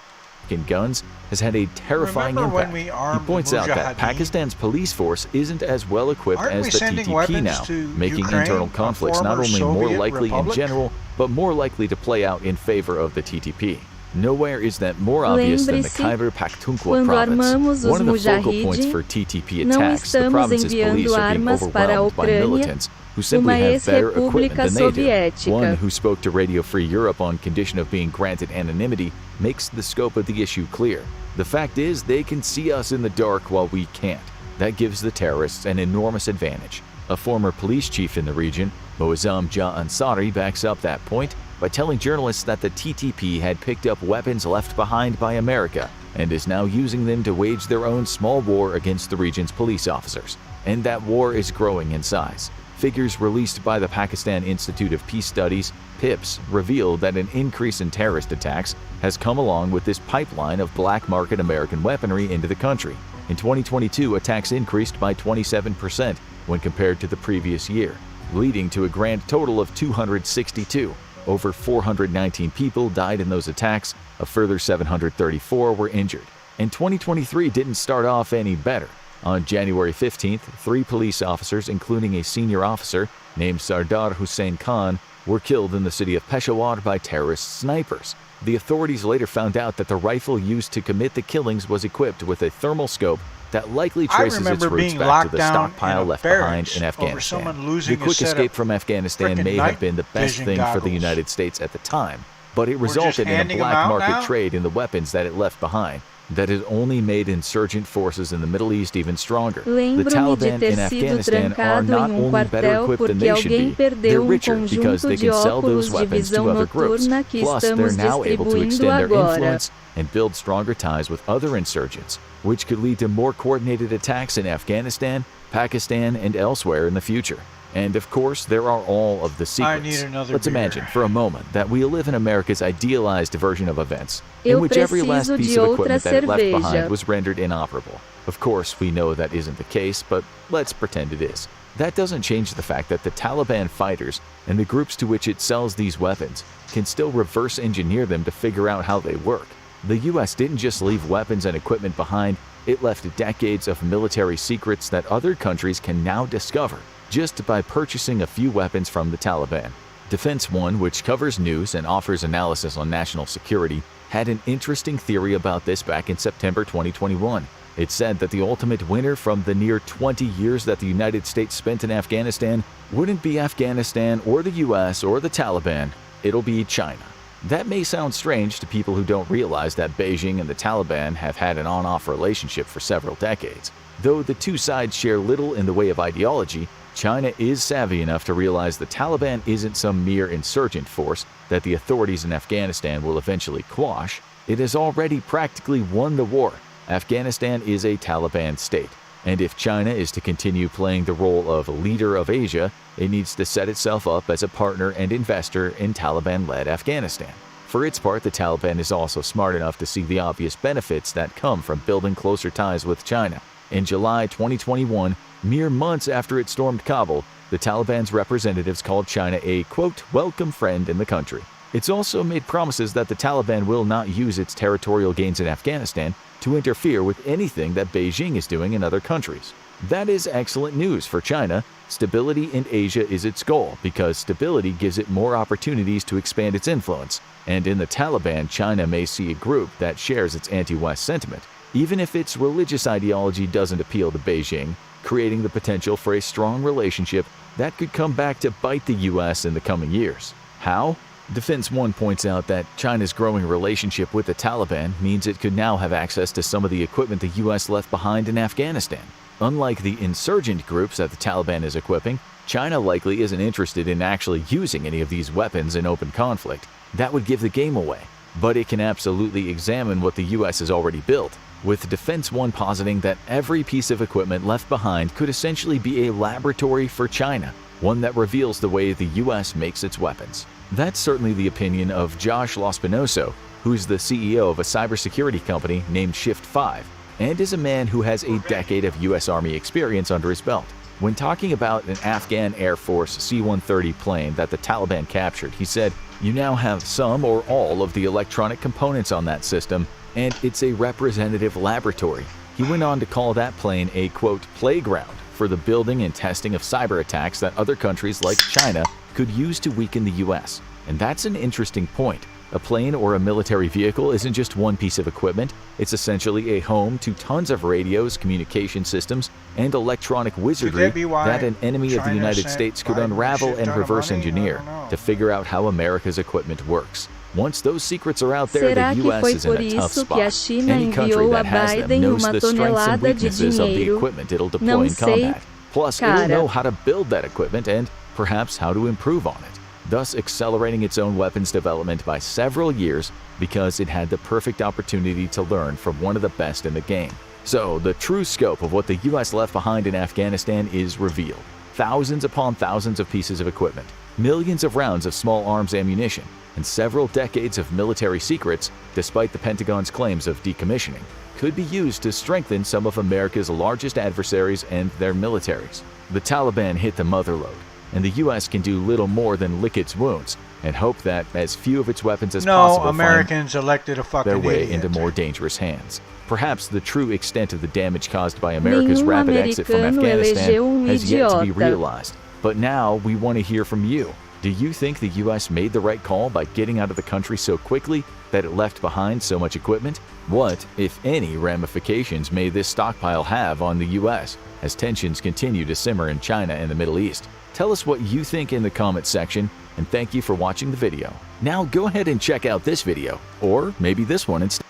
Speaker 10: guns has had a terrifying impact. He points out that Pakistan's police force isn't as well equipped as the TTP now, making internal conflicts not only more likely in general, but more likely to play out in favor of the TTP. Nowhere is that more obvious than the Khyber Pakhtunkhwa province. One of the focal points for TTP attacks, the province's police are being overwhelmed by militants who simply have better equipment than they do. One who spoke to Radio Free Europe on condition of being granted anonymity makes the scope of the issue clear. The fact is, they can see us in the dark while we can't. That gives the terrorists an enormous advantage. A former police chief in the region, Moazzam Jah Ansari, backs up that point by telling journalists that the TTP had picked up weapons left behind by America and is now using them to wage their own small war against the region's police officers. And that war is growing in size. Figures released by the Pakistan Institute of Peace Studies, PIPS, reveal that an increase in terrorist attacks has come along with this pipeline of black market American weaponry into the country. In 2022, attacks increased by 27% when compared to the previous year, leading to a grand total of 262. Over 419 people died in those attacks, a further 734 were injured. And 2023 didn't start off any better. On January 15th, 3 police officers, including a senior officer named Sardar Hussain Khan, were killed in the city of Peshawar by terrorist snipers. The authorities later found out that the rifle used to commit the killings was equipped with a thermal scope that likely traces its roots back to the stockpile left behind in Afghanistan. The quick escape from Afghanistan may have been the best thing for the United States at the time, but it resulted in a black market trade in the weapons that it left behind that has only made insurgent forces in the Middle East even stronger. The Taliban in Afghanistan are not only better equipped than they should be, they're richer because they can sell those weapons to other groups. Plus, they're now able to extend their influence and build stronger ties with other insurgents, which could lead to more coordinated attacks in Afghanistan, Pakistan, and elsewhere in the future. And of course, there are all of the secrets. Let's imagine for a moment that we live in America's idealized version of events, in which every last piece of equipment that it left behind was rendered inoperable. Of course, we know that isn't the case, but let's pretend it is. That doesn't change the fact that the Taliban fighters and the groups to which it sells these weapons can still reverse engineer them to figure out how they work. The US didn't just leave weapons and equipment behind, it left decades of military secrets that other countries can now discover just by purchasing a few weapons from the Taliban. Defense One, which covers news and offers analysis on national security, had an interesting theory about this back in September 2021. It said that the ultimate winner from the near 20 years that the United States spent in Afghanistan wouldn't be Afghanistan or the US or the Taliban, it'll be China. That may sound strange to people who don't realize that Beijing and the Taliban have had an on-off relationship for several decades. Though the two sides share little in the way of ideology, China is savvy enough to realize the Taliban isn't some mere insurgent force that the authorities in Afghanistan will eventually quash. It has already practically won the war. Afghanistan is a Taliban state. And if China is to continue playing the role of leader of Asia, it needs to set itself up as a partner and investor in Taliban-led Afghanistan. For its part, the Taliban is also smart enough to see the obvious benefits that come from building closer ties with China. In July 2021, mere months after it stormed Kabul, the Taliban's representatives called China a, quote, welcome friend in the country. It's also made promises that the Taliban will not use its territorial gains in Afghanistan to interfere with anything that Beijing is doing in other countries. That is excellent news for China. Stability in Asia is its goal because stability gives it more opportunities to expand its influence. And in the Taliban, China may see a group that shares its anti-West sentiment, even if its religious ideology doesn't appeal to Beijing, creating the potential for a strong relationship that could come back to bite the U.S. in the coming years. How? Defense One points out that China's growing relationship with the Taliban means it could now have access to some of the equipment the U.S. left behind in Afghanistan. Unlike the insurgent groups that the Taliban is equipping, China likely isn't interested in actually using any of these weapons in open conflict. That would give the game away. But it can absolutely examine what the U.S. has already built, with Defense One positing that every piece of equipment left behind could essentially be a laboratory for China, one that reveals the way the U.S. makes its weapons. That's certainly the opinion of Josh Lospinoso, who's the CEO of a cybersecurity company named Shift5, and is a man who has a decade of U.S. Army experience under his belt. When talking about an Afghan Air Force C-130 plane that the Taliban captured, he said, "You now have some or all of the electronic components on that system, and it's a representative laboratory." He went on to call that plane a, quote, playground for the building and testing of cyber attacks that other countries like China could use to weaken the U.S. And that's an interesting point. A plane or a military vehicle isn't just one piece of equipment, it's essentially a home to tons of radios, communication systems, and electronic wizardry that an enemy of the United States could unravel and reverse engineer to figure out how America's equipment works. Once those secrets are out there, the U.S. is in a tough spot. Any country that has them knows the strengths and weaknesses of the equipment it'll deploy in combat. Plus, it'll know how to build that equipment and perhaps how to improve on it, thus accelerating its own weapons development by several years because it had the perfect opportunity to learn from one of the best in the game. So, the true scope of what the U.S. left behind in Afghanistan is revealed. Thousands upon thousands of pieces of equipment, millions of rounds of small arms ammunition, and several decades of military secrets, despite the Pentagon's claims of decommissioning, could be used to strengthen some of America's largest adversaries and their militaries. The Taliban hit the motherlode, and the U.S. can do little more than lick its wounds and hope that as few of its weapons as possible
Speaker 1: Americans elected a fucking
Speaker 10: their way
Speaker 1: idiot.
Speaker 10: into more dangerous hands. Perhaps the true extent of the damage caused by America's rapid exit from Afghanistan has yet to be realized. But now we want to hear from you. Do you think the U.S. made the right call by getting out of the country so quickly that it left behind so much equipment? What, if any, ramifications may this stockpile have on the U.S. as tensions continue to simmer in China and the Middle East? Tell us what you think in the comments section, and thank you for watching the video. Now go ahead and check out this video, or maybe this one instead.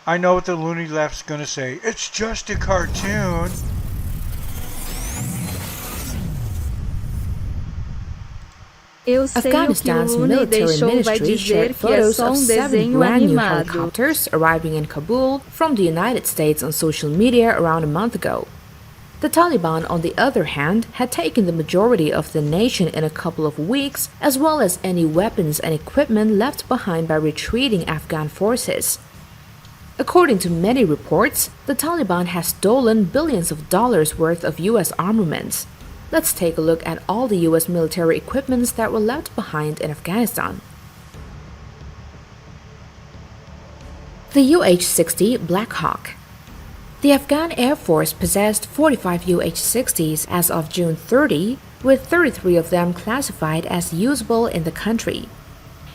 Speaker 1: I know what the loony left's going to say. It's just a cartoon.
Speaker 11: Afghanistan's military ministry shared photos of 7 brand new helicopters arriving in Kabul from the United States on social media around a month ago. The Taliban, on the other hand, had taken the majority of the nation in a couple of weeks, as well as any weapons and equipment left behind by retreating Afghan forces. According to many reports, the Taliban has stolen billions of dollars worth of U.S. armaments. Let's take a look at all the U.S. military equipments that were left behind in Afghanistan. The UH-60 Black Hawk. The Afghan Air Force possessed 45 UH-60s as of June 30, with 33 of them classified as usable in the country.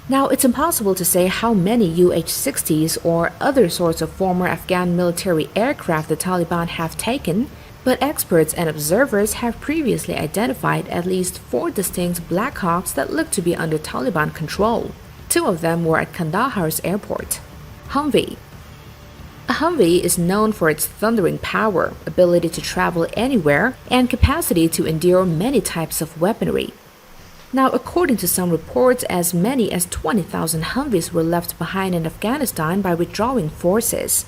Speaker 11: Now, it's impossible to say how many UH-60s or other sorts of former Afghan military aircraft the Taliban have taken, but experts and observers have previously identified at least 4 distinct Black Hawks that look to be under Taliban control. 2 of them were at Kandahar's airport. Humvee. A Humvee is known for its thundering power, ability to travel anywhere, and capacity to endure many types of weaponry. Now, according to some reports, as many as 20,000 Humvees were left behind in Afghanistan by withdrawing forces.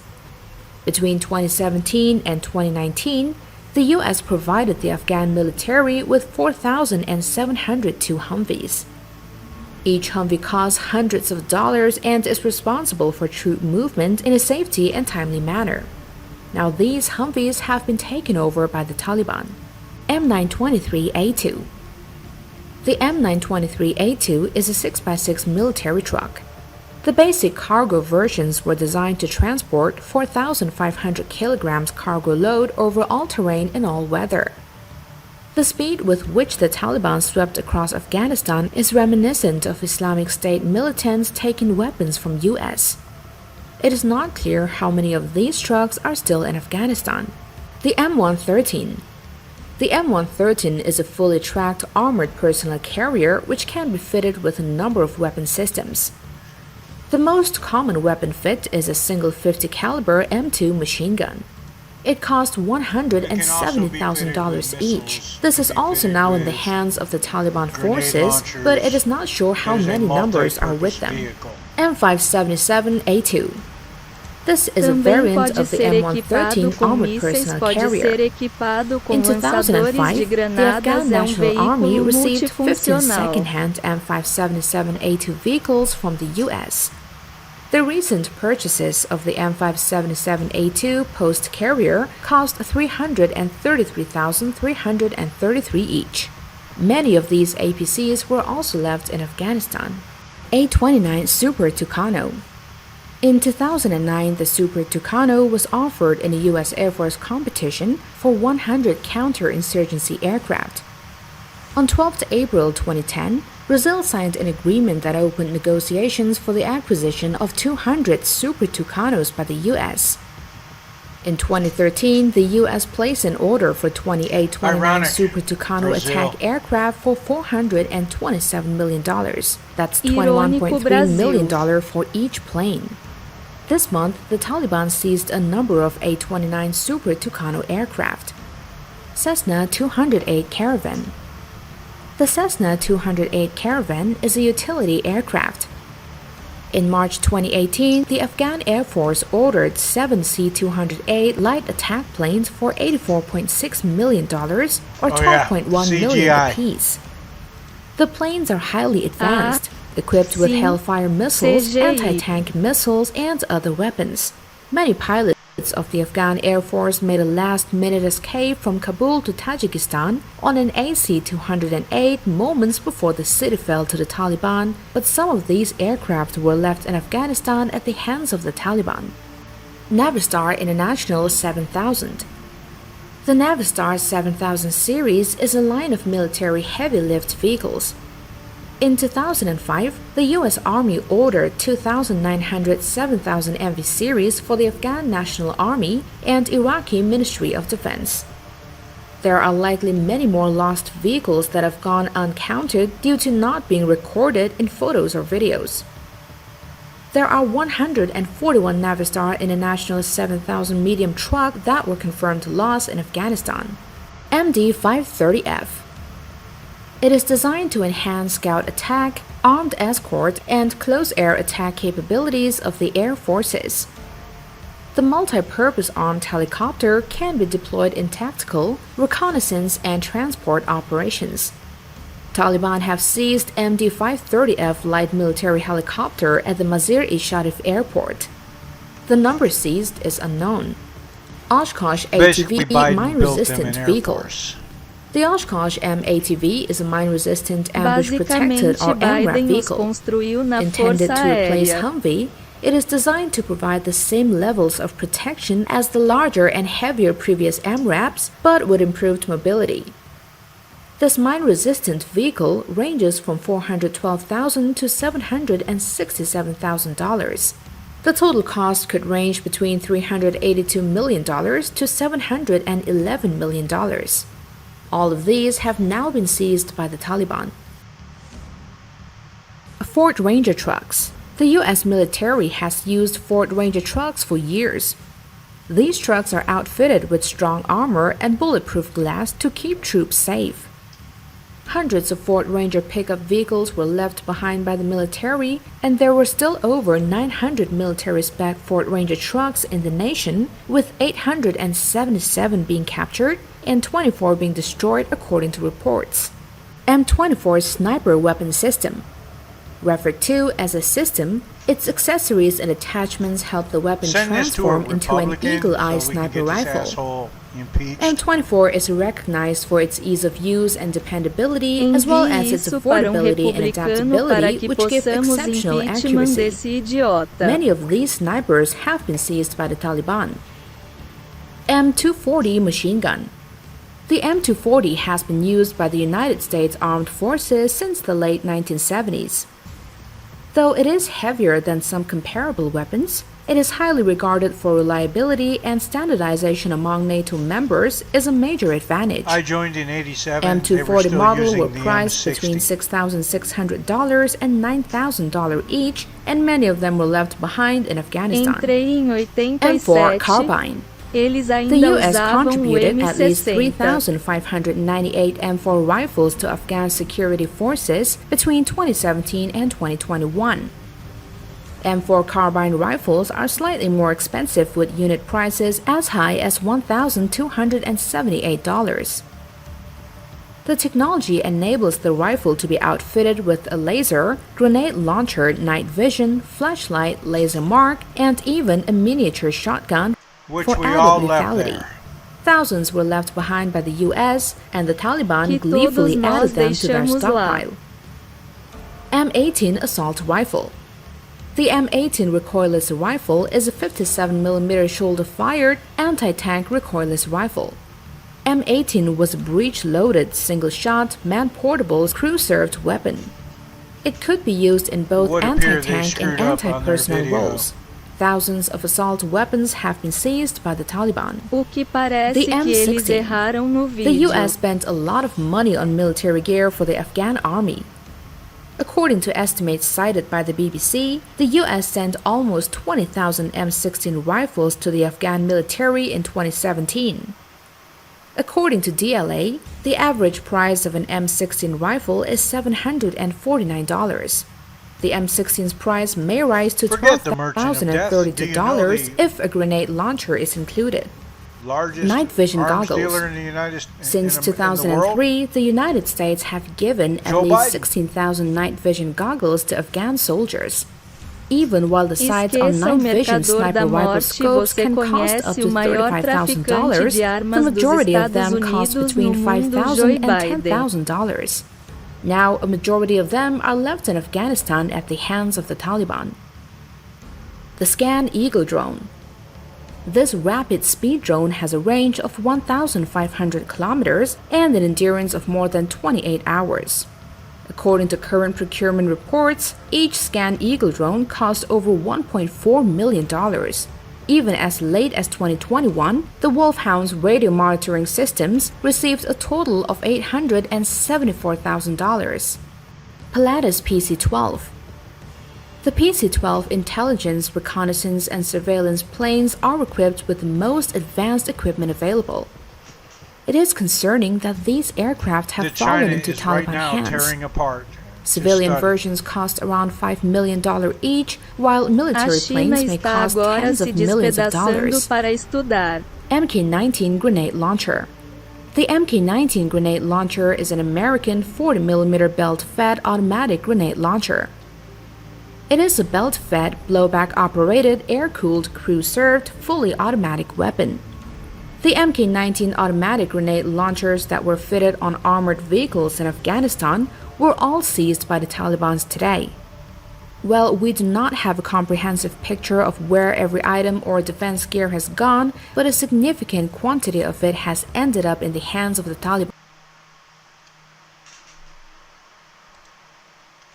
Speaker 11: Between 2017 and 2019, the U.S. provided the Afghan military with 4,702 Humvees. Each Humvee costs hundreds of dollars and is responsible for troop movement in a safety and timely manner. Now, these Humvees have been taken over by the Taliban. M923A2. The M923A2 is a 6x6 military truck. The basic cargo versions were designed to transport 4,500 kilograms cargo load over all terrain and all weather. The speed with which the Taliban swept across Afghanistan is reminiscent of Islamic State militants taking weapons from U.S. It is not clear how many of these trucks are still in Afghanistan. The M113. The M113 is a fully tracked armored personnel carrier which can be fitted with a number of weapon systems. The most common weapon fit is a single 50 caliber M2 machine gun. It cost $170,000 each. This is also now in the hands of the Taliban forces, but it is not sure how many numbers are with them. M577A2. This is a variant of the M113 armored personnel carrier. In 2005, the Afghan National Army received 15 second-hand M577A2 vehicles from the U.S. The recent purchases of the M577A2 post carrier cost $333,333 each. Many of these APCs were also left in Afghanistan. A-29 Super Tucano. In 2009, the Super Tucano was offered in a U.S. Air Force competition for 100 counterinsurgency aircraft. On 12 April 2010, Brazil signed an agreement that opened negotiations for the acquisition of 200 Super Tucanos by the U.S. In 2013, the U.S. placed an order for 28 29 Super Tucano attack aircraft for $427 million. That's $21.3 million for each plane. This month, the Taliban seized a number of A-29 Super Tucano aircraft. Cessna 208 Caravan. The Cessna 208 Caravan is a utility aircraft. In March 2018, the Afghan Air Force ordered 7 C-208 light attack planes for $84.6 million, or $12.1 million apiece. The planes are highly advanced, equipped with Hellfire missiles, anti-tank missiles, and other weapons. Many pilots of the Afghan Air Force made a last-minute escape from Kabul to Tajikistan on an AC-208 moments before the city fell to the Taliban, but some of these aircraft were left in Afghanistan at the hands of the Taliban. Navistar International 7000. The Navistar 7000 series is a line of military heavy-lift vehicles. In 2005, the U.S. Army ordered 2,900 7000 MV series for the Afghan National Army and Iraqi Ministry of Defense. There are likely many more lost vehicles that have gone uncounted due to not being recorded in photos or videos. There are 141 Navistar International 7000 medium truck that were confirmed lost in Afghanistan. MD-530F. It is designed to enhance scout attack, armed escort, and close air attack capabilities of the air forces. The multi-purpose armed helicopter can be deployed in tactical, reconnaissance, and transport operations. Taliban have seized MD-530F light military helicopter at the Mazar-e-Sharif airport. The number seized is unknown. Oshkosh ATV mine-resistant vehicle. The Oshkosh M-ATV is a mine-resistant ambush-protected or MRAP vehicle. Intended to replace Humvee, it is designed to provide the same levels of protection as the larger and heavier previous MRAPs, but with improved mobility. This mine-resistant vehicle ranges from $412,000 to $767,000. The total cost could range between $382 million to $711 million. All of these have now been seized by the Taliban. Ford Ranger trucks. The U.S. military has used Ford Ranger trucks for years. These trucks are outfitted with strong armor and bulletproof glass to keep troops safe. Hundreds of Ford Ranger pickup vehicles were left behind by the military, and there were still over 900 military-spec Ford Ranger trucks in the nation, with 877 being captured and 24 being destroyed according to reports. M24 sniper weapon system. Referred to as a system, its accessories and attachments help the weapon transform into an eagle-eye sniper rifle. M24 is recognized for its ease of use and dependability, as well as its affordability and adaptability, which give exceptional accuracy. Many of these snipers have been seized by the Taliban. M240 machine gun. The M240 has been used by the United States Armed Forces since the late 1970s. Though it is heavier than some comparable weapons, it is highly regarded for reliability, and standardization among NATO members is a major advantage.
Speaker 1: I joined in '87.
Speaker 11: M240 model were priced between $6,600 and $9,000 each, and many of them were left behind in Afghanistan. M4 carbine. The U.S. contributed at least 3,598 M4 rifles to Afghan security forces between 2017 and 2021. M4 carbine rifles are slightly more expensive, with unit prices as high as $1,278. The technology enables the rifle to be outfitted with a laser, grenade launcher, night vision, flashlight, laser mark, and even a miniature shotgun for added lethality. Thousands were left behind by the U.S., and the Taliban gleefully added them to their stockpile. M18 assault rifle. The M18 recoilless rifle is a 57mm shoulder-fired anti-tank recoilless rifle. M18 was a breech-loaded, single-shot, man-portable, crew-served weapon. It could be used in both anti-tank and anti-personnel roles. Thousands of assault weapons have been seized by the Taliban. The M60. The U.S. spent a lot of money on military gear for the Afghan army. According to estimates cited by the BBC, the U.S. sent almost 20,000 M16 rifles to the Afghan military in 2017. According to DLA, the average price of an M16 rifle is $749. The M16's price may rise to $12,032 if a grenade launcher is included. Night vision goggles. Since 2003, the United States have given at least 16,000 night vision goggles to Afghan soldiers. Even while the sights on night vision sniper rifle scopes can cost up to $35,000, the majority of them cost between $5,000 and $10,000. Now, a majority of them are left in Afghanistan at the hands of the Taliban. The Scan Eagle drone. This rapid speed drone has a range of 1,500 kilometers and an endurance of more than 28 hours. According to current procurement reports, each Scan Eagle drone cost over $1.4 million. Even as late as 2021, the Wolfhound's radio monitoring systems received a total of $874,000. Pilatus PC-12. The PC-12 intelligence, reconnaissance, and surveillance planes are equipped with the most advanced equipment available. It is concerning that these aircraft have fallen into Taliban hands. Civilian versions cost around $5 million each, while military planes may cost tens of millions of dollars. MK-19 grenade launcher. The MK-19 grenade launcher is an American 40mm belt-fed automatic grenade launcher. It is a belt-fed, blowback-operated, air-cooled, crew-served, fully automatic weapon. The MK-19 automatic grenade launchers that were fitted on armored vehicles in Afghanistan were all seized by the Taliban today. Well, we do not have a comprehensive picture of where every item or defense gear has gone, but a significant quantity of it has ended up in the hands of the Taliban.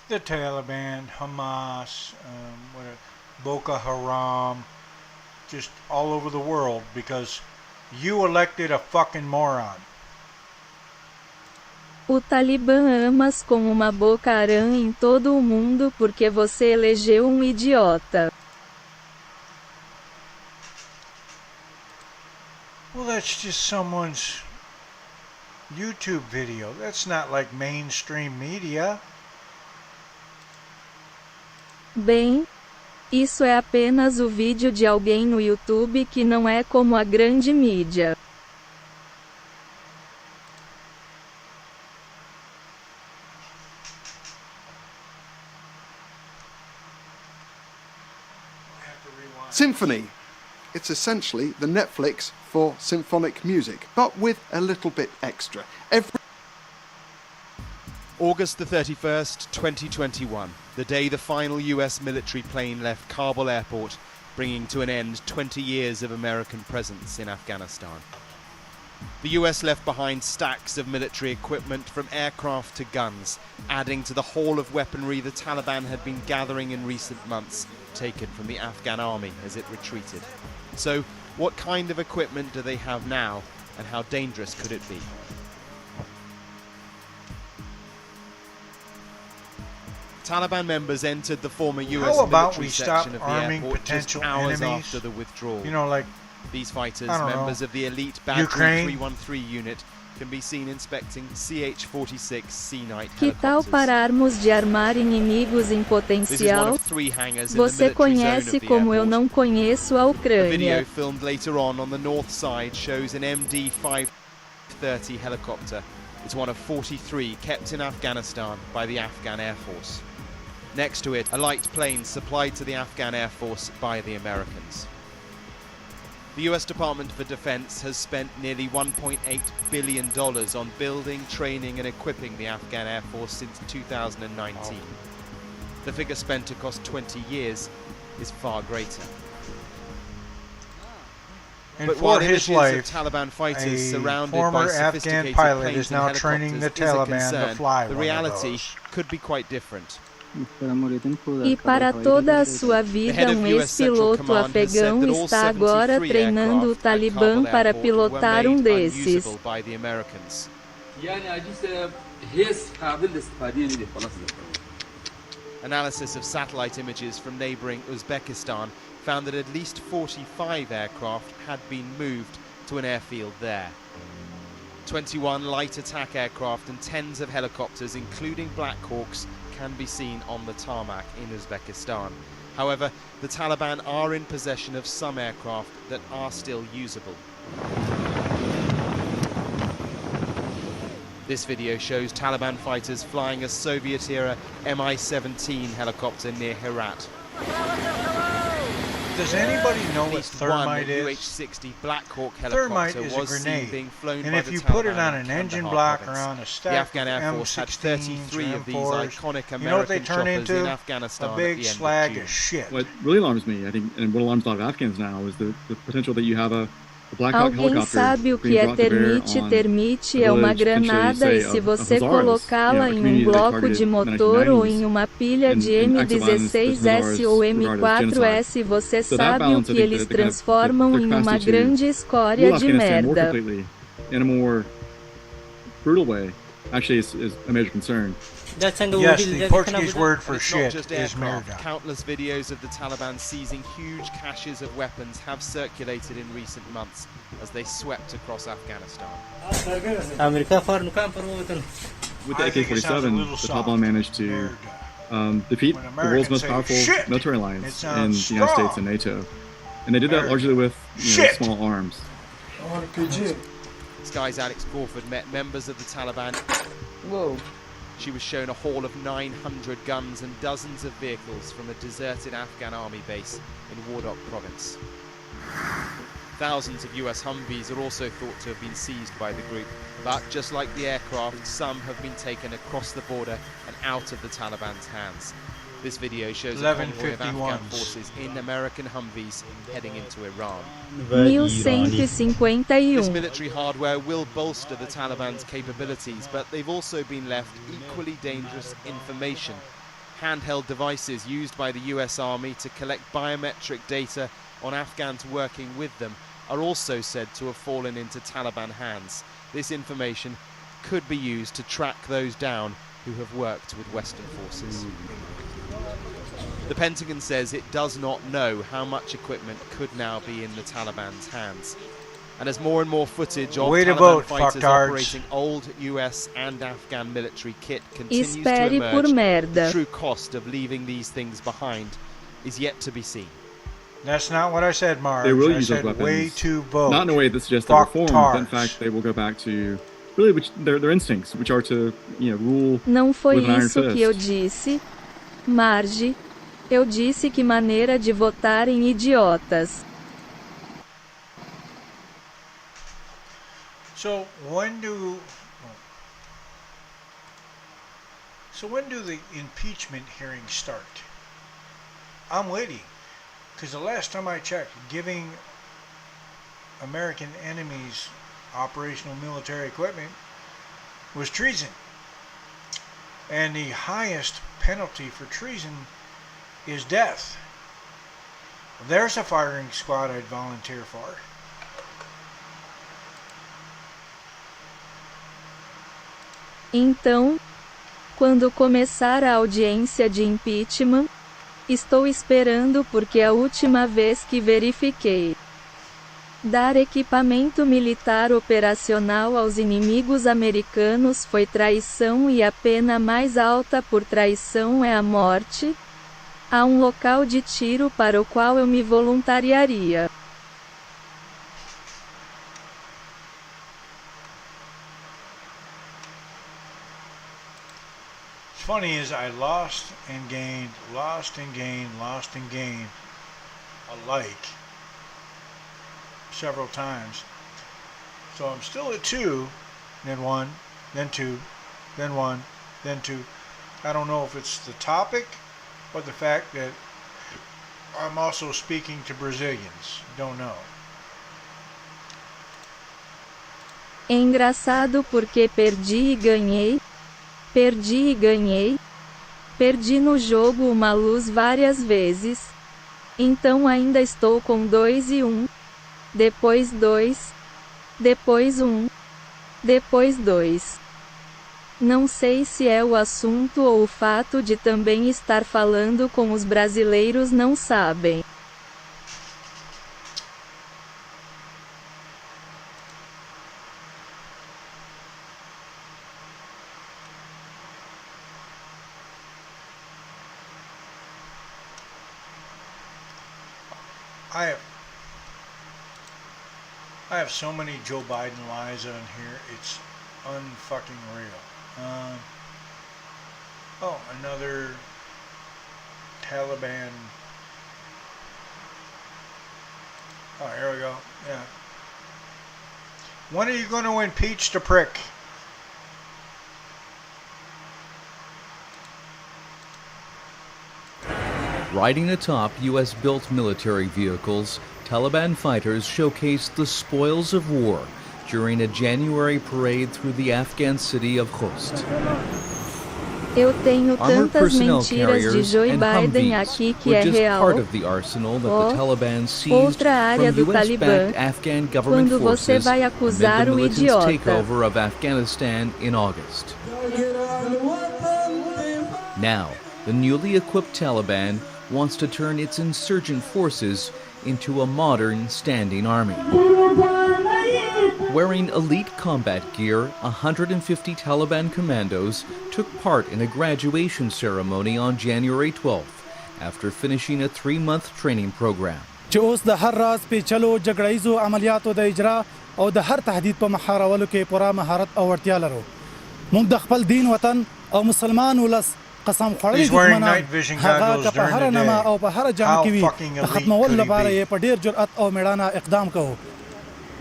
Speaker 1: The Taliban, Hamas, Boko Haram, just all over the world, because you elected a fucking moron.
Speaker 2: O Talibã amas com uma boca arã em todo o mundo porque você elegeu um idiota.
Speaker 1: Well, that's just someone's YouTube video. That's not like mainstream media.
Speaker 2: Bem, isso é apenas o vídeo de alguém no YouTube que não é como a grande mídia.
Speaker 12: Symphony. It's essentially the Netflix for symphonic music, but with a little bit extra.
Speaker 13: August the 31st, 2021, the day the final US military plane left Kabul airport, bringing to an end 20 years of American presence in Afghanistan. The US left behind stacks of military equipment from aircraft to guns, adding to the haul of weaponry the Taliban had been gathering in recent months, taken from the Afghan army as it retreated. So, what kind of equipment do they have now, and how dangerous could it be? Taliban members entered the former US military section of the airport just hours after the withdrawal.
Speaker 1: You know, like
Speaker 13: these fighters, members of the elite Badri 313 unit, can be seen inspecting CH-46 Sea Knight
Speaker 2: Que tal pararmos de armar inimigos em potencial? Você conhece como eu não conheço a
Speaker 13: A
Speaker 2: Ucrânia.
Speaker 13: video filmed later on the north side shows an MD-530 helicopter. It's one of 43 kept in Afghanistan by the Afghan Air Force. Next to it, a light plane supplied to the Afghan Air Force by the Americans. The US Department for Defense has spent nearly $1.8 billion on building, training and equipping the Afghan Air Force since 2019. The figure spent across 20 years is far greater.
Speaker 1: And
Speaker 13: but
Speaker 1: for his life,
Speaker 13: of Taliban fighters
Speaker 1: a
Speaker 13: surrounded
Speaker 1: former
Speaker 13: by
Speaker 1: Afghan pilot is now training the Taliban to fly
Speaker 13: the
Speaker 1: one
Speaker 13: reality
Speaker 1: of those.
Speaker 13: could be quite different.
Speaker 2: E para toda a sua vida ex-piloto afegão está agora treinando o Talibã para pilotar desses.
Speaker 13: Analysis of satellite images from neighbouring Uzbekistan found that at least 45 aircraft had been moved to an airfield there. 21 light attack aircraft and tens of helicopters, including Black Hawks, can be seen on the tarmac in Uzbekistan. However, the Taliban are in possession of some aircraft that are still usable. This video shows Taliban fighters flying a Soviet-era Mi-17 helicopter near Herat.
Speaker 1: Does anybody know what thermite is?
Speaker 13: UH-60 Black Hawk
Speaker 1: Thermite
Speaker 13: helicopter
Speaker 1: is a
Speaker 13: was seen
Speaker 1: grenade,
Speaker 13: being flown
Speaker 1: and
Speaker 13: by
Speaker 1: if
Speaker 13: the
Speaker 1: you
Speaker 13: Taliban
Speaker 1: put it on
Speaker 13: in
Speaker 1: an engine
Speaker 13: Kandahar
Speaker 1: block
Speaker 13: province.
Speaker 1: or on a
Speaker 13: The
Speaker 1: stack
Speaker 13: Afghan
Speaker 1: of
Speaker 13: Air Force had
Speaker 1: M16s
Speaker 13: 33
Speaker 1: or
Speaker 13: of these
Speaker 1: M4s,
Speaker 13: iconic
Speaker 1: you know what they
Speaker 13: American
Speaker 1: turn
Speaker 13: choppers
Speaker 1: into?
Speaker 13: in Afghanistan
Speaker 1: A big
Speaker 13: at the end
Speaker 1: slag
Speaker 13: of June.
Speaker 1: of shit.
Speaker 14: What really alarms me, I think, and what alarms a lot of Afghans now is the potential that you have a Black Hawk
Speaker 2: Alguém
Speaker 14: helicopter
Speaker 2: sabe o que é
Speaker 14: being brought to bear
Speaker 2: termite?
Speaker 14: on
Speaker 2: Termite
Speaker 14: a
Speaker 2: é uma
Speaker 14: village, potentially,
Speaker 2: granada
Speaker 14: say,
Speaker 2: e se
Speaker 14: of
Speaker 2: você
Speaker 14: Hazaras,
Speaker 2: colocá-la
Speaker 14: a
Speaker 2: em
Speaker 14: community that
Speaker 2: bloco
Speaker 14: targeted
Speaker 2: de
Speaker 14: in the
Speaker 2: motor ou
Speaker 14: 1990s
Speaker 2: em uma pilha de
Speaker 14: in acts of violence that
Speaker 2: M16S ou
Speaker 14: regarded as
Speaker 2: M4S, você
Speaker 14: So that
Speaker 2: sabe o
Speaker 14: balance, I
Speaker 2: que
Speaker 14: think,
Speaker 2: eles
Speaker 14: the kind of
Speaker 2: transformam
Speaker 14: their
Speaker 2: em uma
Speaker 14: capacity to
Speaker 2: grande escória
Speaker 14: rule
Speaker 2: de
Speaker 14: Afghanistan more
Speaker 2: merda.
Speaker 14: completely in a more brutal way actually is a major concern.
Speaker 1: Yes, the Portuguese word for
Speaker 13: it's
Speaker 1: shit
Speaker 13: not just
Speaker 1: is
Speaker 13: aircraft.
Speaker 1: merda.
Speaker 13: Countless videos of the Taliban seizing huge caches of weapons have circulated in recent months as they swept across Afghanistan.
Speaker 14: With the AK-47, the Taliban managed to defeat the world's most powerful military alliance in the United States and NATO. And they did that largely with small arms.
Speaker 13: Sky's Alex Crawford met members of the Taliban.
Speaker 15: Whoa.
Speaker 13: She was shown a haul of 900 guns and dozens of vehicles from a deserted Afghan army base in Wardok province. Thousands of US Humvees are also thought to have been seized by the group, but just like the aircraft, some have been taken across the border and out of the Taliban's hands. This video shows a convoy of Afghan forces in American Humvees heading into Iran.
Speaker 2: 1151.
Speaker 13: This military hardware will bolster the Taliban's capabilities, but they've also been left equally dangerous information. Handheld devices used by the US Army to collect biometric data on Afghans working with them are also said to have fallen into Taliban hands. This information could be used to track those down who have worked with Western forces. The Pentagon says it does not know how much equipment could now be in the Taliban's hands. And as more and more footage of
Speaker 1: Way to
Speaker 13: Taliban
Speaker 1: vote,
Speaker 13: fighters
Speaker 1: fucktards.
Speaker 13: operating old US and Afghan military kit continues to
Speaker 2: Espere por
Speaker 13: emerge,
Speaker 2: merda.
Speaker 13: the true cost of leaving these things behind is yet to be seen.
Speaker 1: That's not what I said, Marge.
Speaker 14: They will
Speaker 1: I
Speaker 14: use those
Speaker 1: said
Speaker 14: weapons,
Speaker 1: way to vote.
Speaker 14: not in a way that suggests reform,
Speaker 1: Fucktards.
Speaker 14: but in fact they will go back to really their instincts, which are to rule
Speaker 2: Não foi
Speaker 14: with an iron
Speaker 2: isso
Speaker 14: fist.
Speaker 2: que eu disse, Marge. Eu disse que maneira de votar em idiotas.
Speaker 1: So when do the impeachment hearings start? I'm waiting, because the last time I checked, giving American enemies operational military equipment was treason. And the highest penalty for treason is death. There's a firing squad I'd volunteer for.
Speaker 2: Então, quando começar a audiência de impeachment, estou esperando porque a última vez que verifiquei. Dar equipamento militar operacional aos inimigos americanos foi traição e a pena mais alta por traição é a morte. Há um local de tiro para o qual eu me voluntariaria.
Speaker 1: What's funny is I lost and gained, lost and gained, lost and gained alike several times. So I'm still at 2, then 1, then 2, then 1, then 2. I don't know if it's the topic or the fact that I'm also speaking to Brazilians. Don't know.
Speaker 2: É engraçado porque perdi e ganhei. Perdi e ganhei. Perdi no jogo uma luz várias vezes. Então ainda estou com 2 e 1. Depois 2. Depois 1. Depois 2. Não sei se é o assunto ou o fato de também estar falando com os brasileiros não sabem.
Speaker 1: I have so many Joe Biden lies on here. It's unfucking real. Another Taliban. Oh, here we go. Yeah. When are you going to impeach the prick?
Speaker 15: Riding atop U.S.-built military vehicles, Taliban fighters showcased the spoils of war during a January parade through the Afghan city of Khost.
Speaker 2: Eu tenho tantas mentiras de Joe Biden aqui que é real. Outra área do Talibã, quando você vai acusar o idiota.
Speaker 15: Now, the newly equipped Taliban wants to turn its insurgent forces into a modern standing army. Wearing elite combat gear, 150 Taliban commandos took part in a graduation ceremony on January 12th after finishing a 3-month training program.
Speaker 16: چې اوس د هر راز پیچلو جګړهیزو عملیاتو د اجرا او د هر تهدید په محارولو کې پوره مهارت او وړتیا لرو. موږ د خپل دین وطن او مسلمان ولس قسم خوړلي دښمنان هغه که په هر نامه او په هر جنګ کې وي د ختمولو لپاره یې په ډېر جرأت او میړانه اقدام کوو.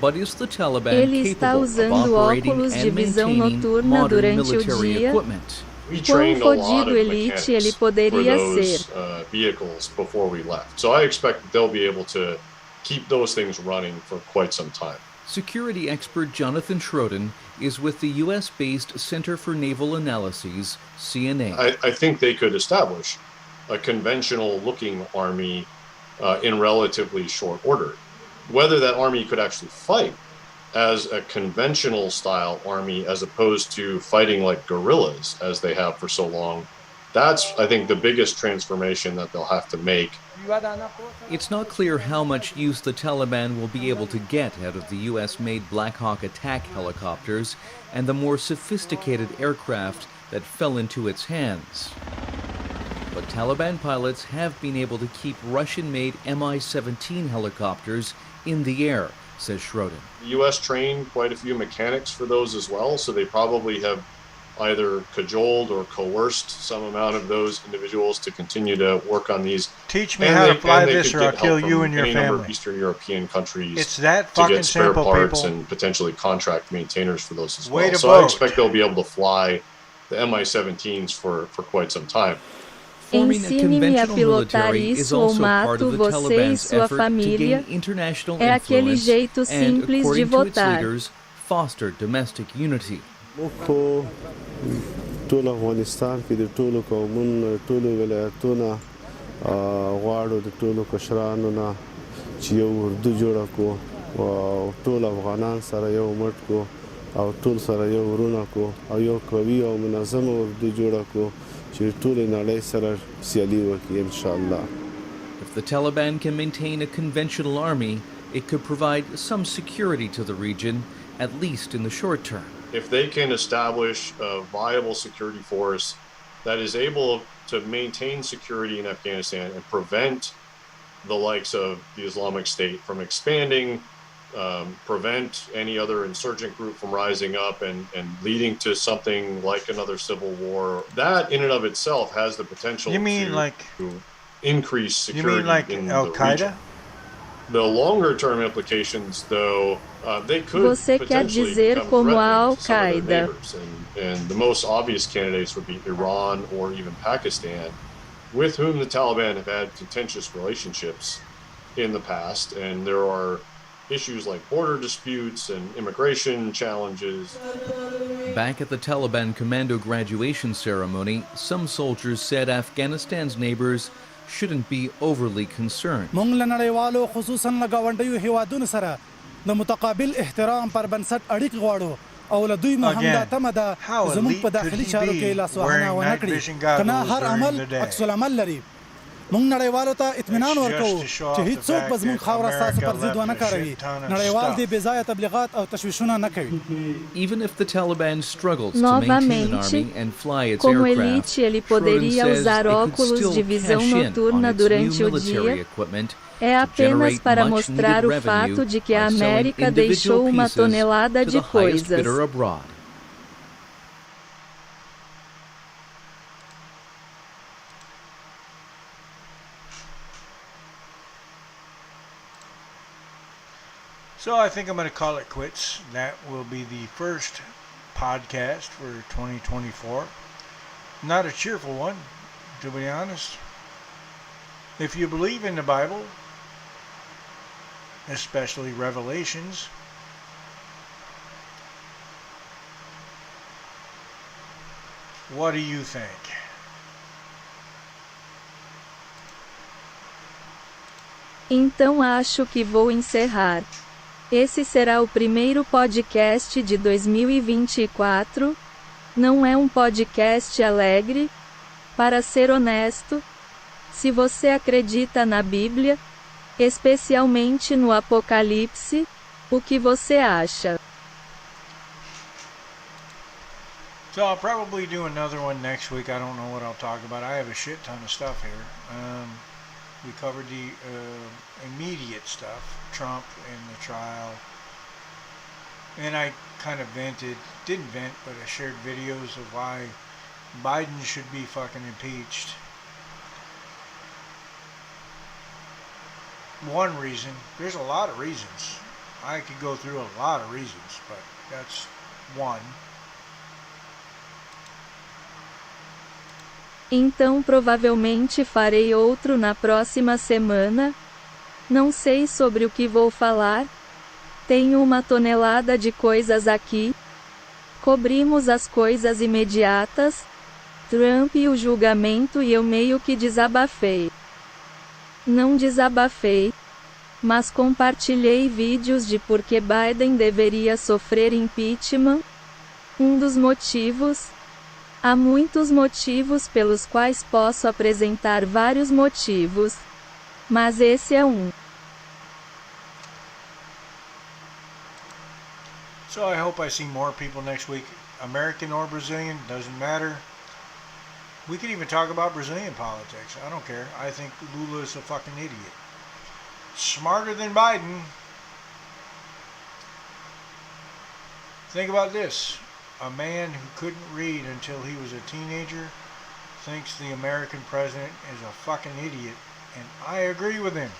Speaker 15: But is the Taliban
Speaker 2: Ele está
Speaker 15: capable of
Speaker 2: usando
Speaker 15: operating
Speaker 2: óculos de
Speaker 15: and
Speaker 2: visão
Speaker 15: maintaining
Speaker 2: noturna
Speaker 15: modern
Speaker 2: durante o
Speaker 15: military
Speaker 2: dia?
Speaker 15: equipment?
Speaker 2: Quão fodido elite ele poderia ser?
Speaker 17: Vehicles before we left. So I expect they'll be able to keep those things running for quite some time.
Speaker 15: Security expert Jonathan Schroden is with the U.S.-based Center for Naval Analyses, CNA.
Speaker 17: I think they could establish a conventional-looking army in relatively short order. Whether that army could actually fight as a conventional-style army as opposed to fighting like guerrillas as they have for so long, that's, I think, the biggest transformation that they'll have to make
Speaker 15: It's not clear how much use the Taliban will be able to get out of the US-made Black Hawk attack helicopters and the more sophisticated aircraft that fell into its hands. But Taliban pilots have been able to keep Russian-made Mi-17 helicopters in the air, says Schroden.
Speaker 17: The U.S. trained quite a few mechanics for those as well, so they probably have either cajoled or coerced some amount of those individuals to continue to work on these.
Speaker 1: Teach me how to fly this or I'll kill you and your family.
Speaker 17: Number of Eastern European countries
Speaker 1: it's that fucking
Speaker 17: to get spare
Speaker 1: simple,
Speaker 17: parts
Speaker 1: people.
Speaker 17: And potentially contract maintainers for those as
Speaker 1: Way
Speaker 17: well.
Speaker 1: to
Speaker 17: So
Speaker 1: vote.
Speaker 17: I expect they'll be able to fly the Mi-17s for quite some time.
Speaker 15: Forming a
Speaker 2: Ensine-me a
Speaker 15: conventional
Speaker 2: pilotar
Speaker 15: military is
Speaker 2: isso ou
Speaker 15: also part
Speaker 2: mato
Speaker 15: of the
Speaker 2: você e
Speaker 15: Taliban's
Speaker 2: sua
Speaker 15: effort to
Speaker 2: família.
Speaker 15: gain international
Speaker 2: É aquele
Speaker 15: influence
Speaker 2: jeito
Speaker 15: and,
Speaker 2: simples de
Speaker 15: according to its
Speaker 2: votar.
Speaker 15: leaders, foster domestic unity.
Speaker 18: موږ ټول افغانستان کې د ټولو قومونو ټولو ولایتونو غواړو د ټولو کشرانو نه چې یو اردو جوړ کړو او ټول افغانان سره یو مټ کړو او ټول سره یو ورونه کړو او یو قوي او منظمه اردو جوړ کړو چې ټول نړۍ سره سیالي وکړي ان شاء الله.
Speaker 15: If the Taliban can maintain a conventional army, it could provide some security to the region, at least in the short term.
Speaker 17: If they can establish a viable security force that is able to maintain security in Afghanistan and prevent the likes of the Islamic State from expanding, prevent any other insurgent group from rising up and leading to something like another civil war, that in and of itself has the potential to increase security in
Speaker 1: Al
Speaker 17: the
Speaker 1: Qaeda?
Speaker 17: region. The longer term implications, though, they could
Speaker 2: Você quer
Speaker 17: potentially
Speaker 2: dizer
Speaker 17: become
Speaker 2: como a
Speaker 17: threatening to some of their
Speaker 2: Al-Qaeda.
Speaker 17: neighbors. And the most obvious candidates would be Iran or even Pakistan, with whom the Taliban have had contentious relationships in the past. And there are issues like border disputes and immigration challenges.
Speaker 15: Back at the Taliban commando graduation ceremony, some soldiers said Afghanistan's neighbors shouldn't be overly concerned.
Speaker 16: مونږ له نړیوالو خصوصا له ګاونډیو هیوادونو سره د متقابل احترام پر بنسټ اړیکې غواړو او له دوی مو هم دا تمه ده زموږ په داخلي چارو کې لاسوهنه ونه کړي که نه هر عمل عکس العمل لري. مونږ نړیوالو ته اطمینان ورکوو چې هیڅوک به زموږ خاوره ستاسو پر ضد ونه کاروي. نړیوال دې بې ځایه تبلیغات او تشویشونه نه کوي.
Speaker 15: Even if the Taliban struggles to maintain an army and fly its
Speaker 2: como
Speaker 15: aircraft,
Speaker 2: elite, ele poderia
Speaker 15: Schroden says
Speaker 2: usar
Speaker 15: it could
Speaker 2: óculos
Speaker 15: still
Speaker 2: de visão
Speaker 15: cash in
Speaker 2: noturna
Speaker 15: on its
Speaker 2: durante
Speaker 15: new
Speaker 2: o
Speaker 15: military
Speaker 2: dia.
Speaker 15: equipment
Speaker 2: É
Speaker 15: to
Speaker 2: apenas
Speaker 15: generate
Speaker 2: para
Speaker 15: much
Speaker 2: mostrar
Speaker 15: needed
Speaker 2: o fato
Speaker 15: revenue
Speaker 2: de que a
Speaker 15: by selling
Speaker 2: América
Speaker 15: individual
Speaker 2: deixou uma
Speaker 15: pieces
Speaker 2: tonelada
Speaker 15: to
Speaker 2: de
Speaker 15: the highest
Speaker 2: coisas.
Speaker 15: bidder abroad.
Speaker 1: So I think I'm going to call it quits. That will be the first podcast for 2024. Not a cheerful one, to be honest. If you believe in the Bible, especially Revelations, what do you think?
Speaker 2: Então acho que vou encerrar. Esse será o primeiro podcast de 2024. Não é um podcast alegre. Para ser honesto, se você acredita na Bíblia, especialmente no Apocalipse, o que você acha?
Speaker 1: So I'll probably do another one next week. I don't know what I'll talk about. I have a shit ton of stuff here. We covered the immediate stuff, Trump and the trial. And I kind of didn't vent, but I shared videos of why Biden should be fucking impeached. One reason, there's a lot of reasons. I could go through a lot of reasons, but that's one.
Speaker 2: Então provavelmente farei outro na próxima semana. Não sei sobre o que vou falar. Tenho uma tonelada de coisas aqui. Cobrimos as coisas imediatas. Trump e o julgamento e eu meio que desabafei. Não desabafei, mas compartilhei vídeos de por que Biden deveria sofrer impeachment. Um dos motivos. Há muitos motivos pelos quais posso apresentar vários motivos. Mas esse é um.
Speaker 1: So I hope I see more people next week, American or Brazilian, doesn't matter. We could even talk about Brazilian politics. I don't care. I think Lula is a fucking idiot. Smarter than Biden. Think about this. A man who couldn't read until he was a teenager thinks the American president is a fucking idiot, and I agree with him.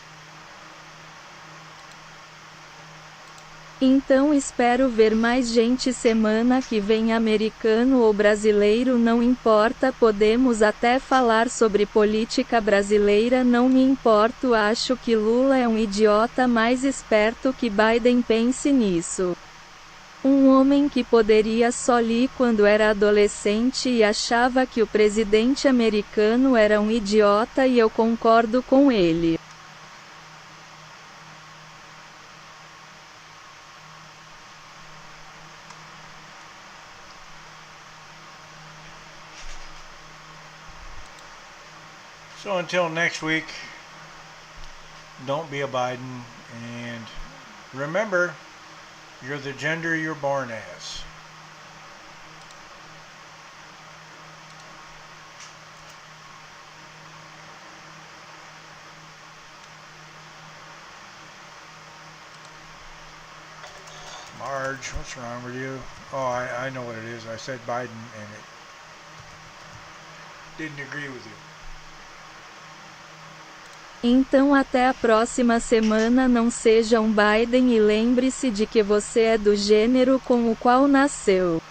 Speaker 2: Então espero ver mais gente semana que vem, americano ou brasileiro, não importa, podemos até falar sobre política brasileira, não me importo, acho que Lula é um idiota mais esperto que Biden, pense nisso. Um homem que poderia só ler quando era adolescente e achava que o presidente americano era um idiota, e eu concordo com ele.
Speaker 1: So until next week, don't be a Biden, and remember, you're the gender you're born as. Marge, what's wrong with you? Oh, I know what it is. I said Biden and it didn't agree with you.
Speaker 2: Então até a próxima semana, não seja um Biden e lembre-se de que você é do gênero com o qual nasceu.